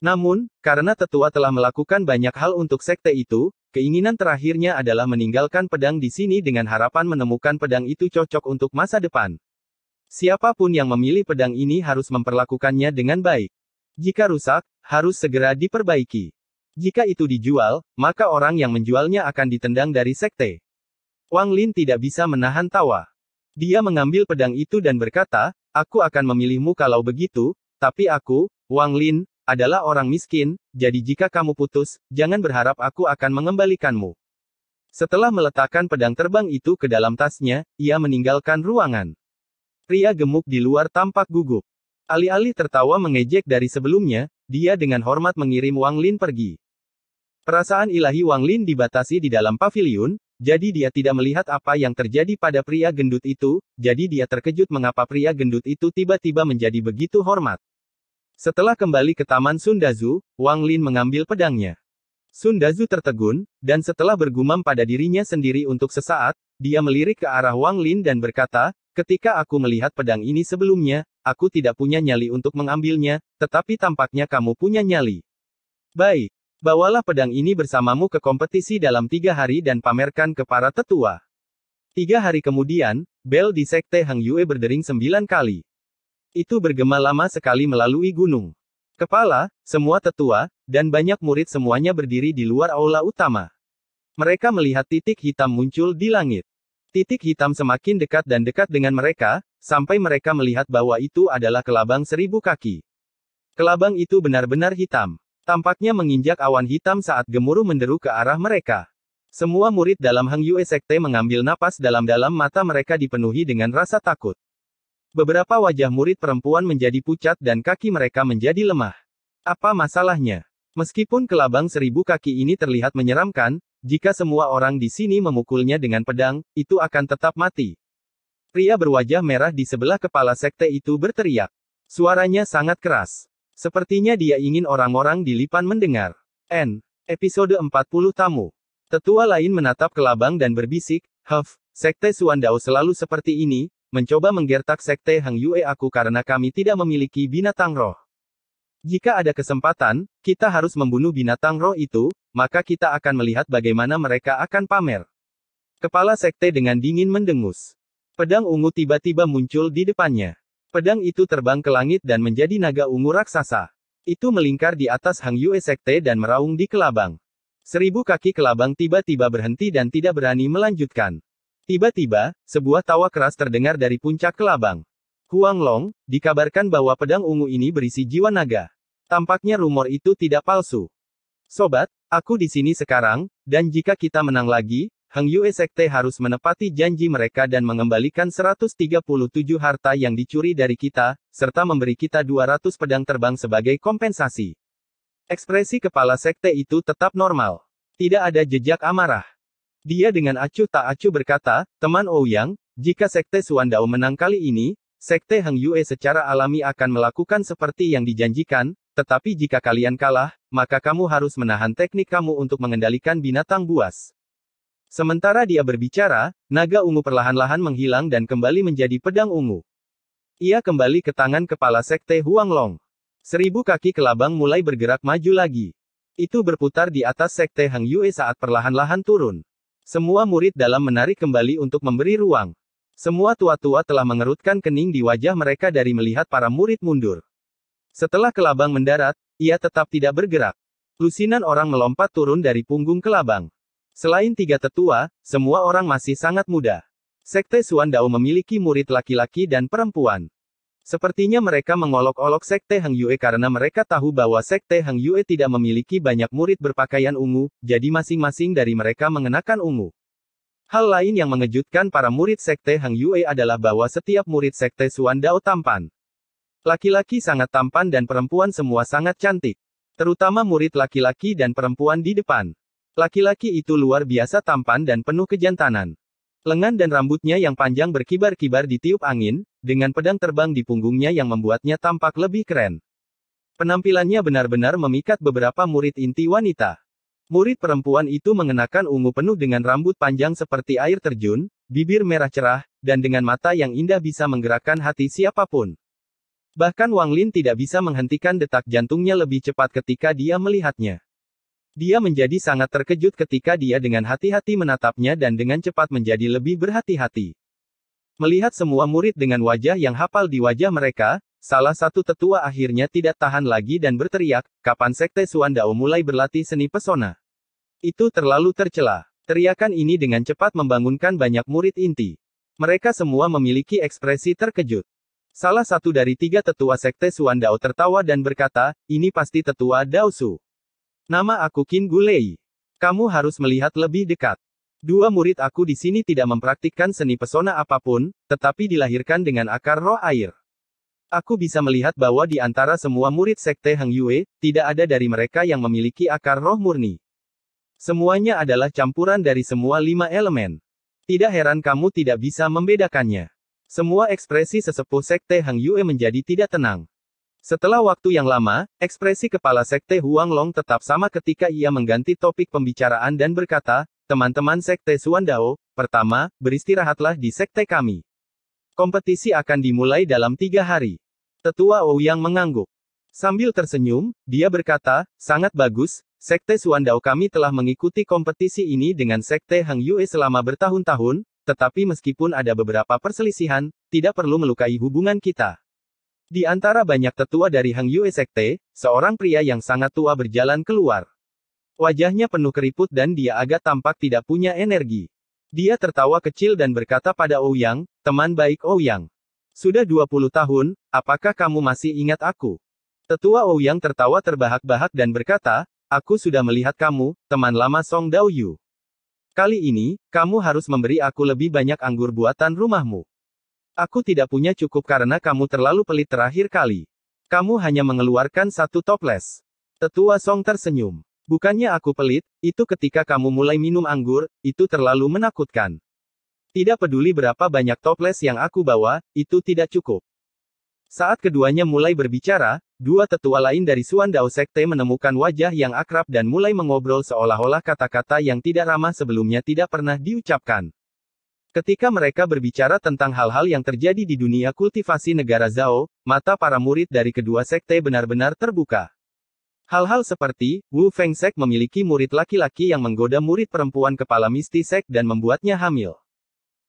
Namun, karena tetua telah melakukan banyak hal untuk sekte itu, keinginan terakhirnya adalah meninggalkan pedang di sini dengan harapan menemukan pedang itu cocok untuk masa depan. Siapapun yang memilih pedang ini harus memperlakukannya dengan baik. Jika rusak, harus segera diperbaiki. Jika itu dijual, maka orang yang menjualnya akan ditendang dari sekte. Wang Lin tidak bisa menahan tawa. Dia mengambil pedang itu dan berkata, "Aku akan memilihmu kalau begitu, tapi aku, Wang Lin, adalah orang miskin, jadi jika kamu putus, jangan berharap aku akan mengembalikanmu." Setelah meletakkan pedang terbang itu ke dalam tasnya, ia meninggalkan ruangan. Pria gemuk di luar tampak gugup. Alih-alih tertawa mengejek dari sebelumnya, dia dengan hormat mengirim Wang Lin pergi. Perasaan ilahi Wang Lin dibatasi di dalam paviliun, jadi dia tidak melihat apa yang terjadi pada pria gendut itu, jadi dia terkejut mengapa pria gendut itu tiba-tiba menjadi begitu hormat. Setelah kembali ke Taman Sundazu, Wang Lin mengambil pedangnya. Sundazu tertegun, dan setelah bergumam pada dirinya sendiri untuk sesaat, dia melirik ke arah Wang Lin dan berkata, "Ketika aku melihat pedang ini sebelumnya, aku tidak punya nyali untuk mengambilnya, tetapi tampaknya kamu punya nyali. Baik, bawalah pedang ini bersamamu ke kompetisi dalam 3 hari dan pamerkan ke para tetua." 3 hari kemudian, bel di sekte Hang Yue berdering 9 kali. Itu bergema lama sekali melalui gunung. Kepala, semua tetua, dan banyak murid semuanya berdiri di luar aula utama. Mereka melihat titik hitam muncul di langit. Titik hitam semakin dekat dan dekat dengan mereka, sampai mereka melihat bahwa itu adalah kelabang 1000 kaki. Kelabang itu benar-benar hitam. Tampaknya menginjak awan hitam saat gemuruh menderu ke arah mereka. Semua murid dalam Hang Yue Sekte mengambil napas dalam-dalam, mata mereka dipenuhi dengan rasa takut. Beberapa wajah murid perempuan menjadi pucat dan kaki mereka menjadi lemah. Apa masalahnya? Meskipun kelabang 1000 kaki ini terlihat menyeramkan, jika semua orang di sini memukulnya dengan pedang, itu akan tetap mati. Pria berwajah merah di sebelah kepala sekte itu berteriak. Suaranya sangat keras. Sepertinya dia ingin orang-orang di Lipan mendengar. Episode 40 Tamu. Tetua lain menatap kelabang dan berbisik, Sekte Suandao selalu seperti ini, mencoba menggertak sekte Hang Yue aku karena kami tidak memiliki binatang roh. Jika ada kesempatan, kita harus membunuh binatang roh itu, maka kita akan melihat bagaimana mereka akan pamer. Kepala sekte dengan dingin mendengus. Pedang ungu tiba-tiba muncul di depannya. Pedang itu terbang ke langit dan menjadi naga ungu raksasa. Itu melingkar di atas Hang Yue Sekte dan meraung di kelabang. 1000 kaki kelabang tiba-tiba berhenti dan tidak berani melanjutkan. Tiba-tiba, sebuah tawa keras terdengar dari puncak kelabang. Huang Long, dikabarkan bahwa pedang ungu ini berisi jiwa naga. Tampaknya rumor itu tidak palsu. Sobat, aku di sini sekarang, dan jika kita menang lagi, Hang Yue Sekte harus menepati janji mereka dan mengembalikan 137 harta yang dicuri dari kita, serta memberi kita 200 pedang terbang sebagai kompensasi. Ekspresi kepala sekte itu tetap normal. Tidak ada jejak amarah. Dia dengan acuh tak acuh berkata, "Teman Ouyang, jika Sekte Suandao menang kali ini, Sekte Hang Yue secara alami akan melakukan seperti yang dijanjikan, tetapi jika kalian kalah, maka kamu harus menahan teknik kamu untuk mengendalikan binatang buas." Sementara dia berbicara, naga ungu perlahan-lahan menghilang dan kembali menjadi pedang ungu. Ia kembali ke tangan kepala sekte Huang Long. 1000 kaki kelabang mulai bergerak maju lagi. Itu berputar di atas sekte Hang Yue saat perlahan-lahan turun. Semua murid dalam menarik kembali untuk memberi ruang. Semua tua-tua telah mengerutkan kening di wajah mereka dari melihat para murid mundur. Setelah kelabang mendarat, ia tetap tidak bergerak. Lusinan orang melompat turun dari punggung kelabang. Selain 3 tetua, semua orang masih sangat muda. Sekte Suandao memiliki murid laki-laki dan perempuan. Sepertinya mereka mengolok-olok Sekte Hang Yue karena mereka tahu bahwa Sekte Hang Yue tidak memiliki banyak murid berpakaian ungu, jadi masing-masing dari mereka mengenakan ungu. Hal lain yang mengejutkan para murid Sekte Hang Yue adalah bahwa setiap murid Sekte Suandao tampan. Laki-laki sangat tampan dan perempuan semua sangat cantik. Terutama murid laki-laki dan perempuan di depan. Laki-laki itu luar biasa tampan dan penuh kejantanan. Lengan dan rambutnya yang panjang berkibar-kibar ditiup angin, dengan pedang terbang di punggungnya yang membuatnya tampak lebih keren. Penampilannya benar-benar memikat beberapa murid inti wanita. Murid perempuan itu mengenakan ungu penuh dengan rambut panjang seperti air terjun, bibir merah cerah, dan dengan mata yang indah bisa menggerakkan hati siapapun. Bahkan Wang Lin tidak bisa menghentikan detak jantungnya lebih cepat ketika dia melihatnya. Dia menjadi sangat terkejut ketika dia dengan hati-hati menatapnya dan dengan cepat menjadi lebih berhati-hati. Melihat semua murid dengan wajah yang hafal di wajah mereka, salah satu tetua akhirnya tidak tahan lagi dan berteriak, "Kapan Sekte Suan Dao mulai berlatih seni pesona?" Itu terlalu tercela. Teriakan ini dengan cepat membangunkan banyak murid inti. Mereka semua memiliki ekspresi terkejut. Salah satu dari 3 tetua Sekte Suan Dao tertawa dan berkata, "Ini pasti tetua Dao Su. Nama aku Qin Gulei. Kamu harus melihat lebih dekat. 2 murid aku di sini tidak mempraktikkan seni pesona apapun, tetapi dilahirkan dengan akar roh air. Aku bisa melihat bahwa di antara semua murid Sekte Heng Yue, tidak ada dari mereka yang memiliki akar roh murni. Semuanya adalah campuran dari semua 5 elemen. Tidak heran kamu tidak bisa membedakannya." Semua ekspresi sesepuh Sekte Heng Yue menjadi tidak tenang. Setelah waktu yang lama, ekspresi kepala Sekte Huang Long tetap sama ketika ia mengganti topik pembicaraan dan berkata, "Teman-teman Sekte Suan Dao, pertama, beristirahatlah di Sekte kami. Kompetisi akan dimulai dalam 3 hari. Tetua Ouyang mengangguk. Sambil tersenyum, dia berkata, "Sangat bagus, Sekte Suan Dao kami telah mengikuti kompetisi ini dengan Sekte Heng Yue selama bertahun-tahun, tetapi meskipun ada beberapa perselisihan, tidak perlu melukai hubungan kita." Di antara banyak tetua dari Heng Yue Sekte, seorang pria yang sangat tua berjalan keluar. Wajahnya penuh keriput dan dia agak tampak tidak punya energi. Dia tertawa kecil dan berkata pada Ouyang, "Teman baik Ouyang. Sudah 20 tahun, apakah kamu masih ingat aku?" Tetua Ouyang tertawa terbahak-bahak dan berkata, "Aku sudah melihat kamu, teman lama Song Dao Yu. Kali ini, kamu harus memberi aku lebih banyak anggur buatan rumahmu. Aku tidak punya cukup karena kamu terlalu pelit terakhir kali. Kamu hanya mengeluarkan 1 toples." Tetua Song tersenyum. "Bukannya aku pelit, itu ketika kamu mulai minum anggur, itu terlalu menakutkan. Tidak peduli berapa banyak toples yang aku bawa, itu tidak cukup." Saat keduanya mulai berbicara, 2 tetua lain dari Suan Dao Sekte menemukan wajah yang akrab dan mulai mengobrol seolah-olah kata-kata yang tidak ramah sebelumnya tidak pernah diucapkan. Ketika mereka berbicara tentang hal-hal yang terjadi di dunia kultivasi negara Zhao, mata para murid dari kedua sekte benar-benar terbuka. Hal-hal seperti, Wu Feng Sek memiliki murid laki-laki yang menggoda murid perempuan kepala Misti Sek dan membuatnya hamil.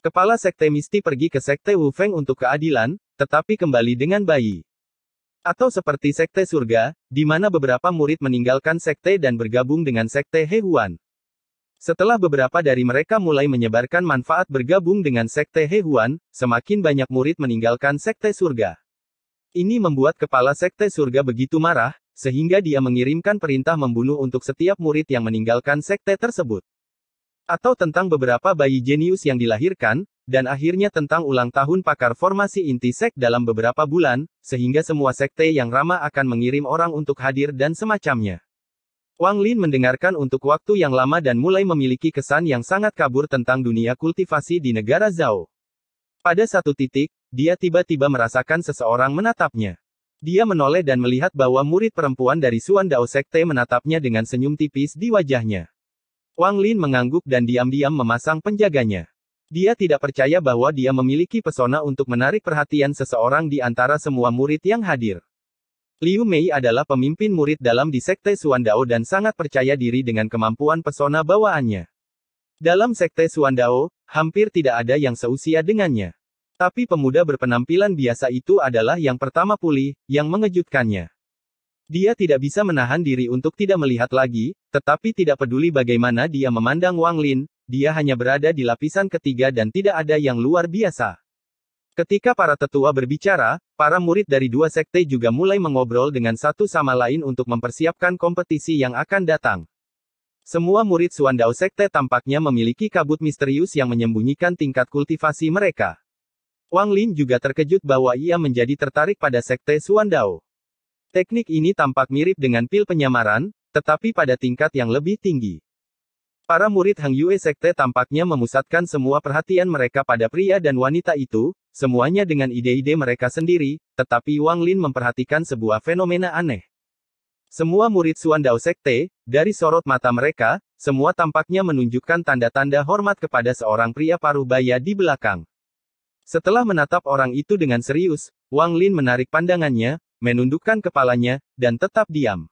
Kepala sekte Misti pergi ke sekte Wu Feng untuk keadilan, tetapi kembali dengan bayi. Atau seperti sekte surga, di mana beberapa murid meninggalkan sekte dan bergabung dengan sekte He Huan. Setelah beberapa dari mereka mulai menyebarkan manfaat bergabung dengan sekte He Huan, semakin banyak murid meninggalkan sekte surga. Ini membuat kepala sekte surga begitu marah, sehingga dia mengirimkan perintah membunuh untuk setiap murid yang meninggalkan sekte tersebut. Atau tentang beberapa bayi jenius yang dilahirkan, dan akhirnya tentang ulang tahun pakar formasi inti sek dalam beberapa bulan, sehingga semua sekte yang ramah akan mengirim orang untuk hadir dan semacamnya. Wang Lin mendengarkan untuk waktu yang lama dan mulai memiliki kesan yang sangat kabur tentang dunia kultivasi di negara Zhao. Pada satu titik, dia tiba-tiba merasakan seseorang menatapnya. Dia menoleh dan melihat bahwa murid perempuan dari Suan Dao Sekte menatapnya dengan senyum tipis di wajahnya. Wang Lin mengangguk dan diam-diam memasang penjaganya. Dia tidak percaya bahwa dia memiliki pesona untuk menarik perhatian seseorang di antara semua murid yang hadir. Liu Mei adalah pemimpin murid dalam di Sekte Suan Dao dan sangat percaya diri dengan kemampuan pesona bawaannya. Dalam Sekte Suan Dao, hampir tidak ada yang seusia dengannya. Tapi pemuda berpenampilan biasa itu adalah yang pertama pulih, yang mengejutkannya. Dia tidak bisa menahan diri untuk tidak melihat lagi, tetapi tidak peduli bagaimana dia memandang Wang Lin, dia hanya berada di lapisan ketiga dan tidak ada yang luar biasa. Ketika para tetua berbicara, para murid dari dua sekte juga mulai mengobrol dengan satu sama lain untuk mempersiapkan kompetisi yang akan datang. Semua murid Suan Dao Sekte tampaknya memiliki kabut misterius yang menyembunyikan tingkat kultivasi mereka. Wang Lin juga terkejut bahwa ia menjadi tertarik pada Sekte Suan Dao. Teknik ini tampak mirip dengan pil penyamaran, tetapi pada tingkat yang lebih tinggi. Para murid Hang Yue Sekte tampaknya memusatkan semua perhatian mereka pada pria dan wanita itu, semuanya dengan ide-ide mereka sendiri, tetapi Wang Lin memperhatikan sebuah fenomena aneh. Semua murid Suan Dao Sekte, dari sorot mata mereka, semua tampaknya menunjukkan tanda-tanda hormat kepada seorang pria paruh baya di belakang. Setelah menatap orang itu dengan serius, Wang Lin menarik pandangannya, menundukkan kepalanya, dan tetap diam.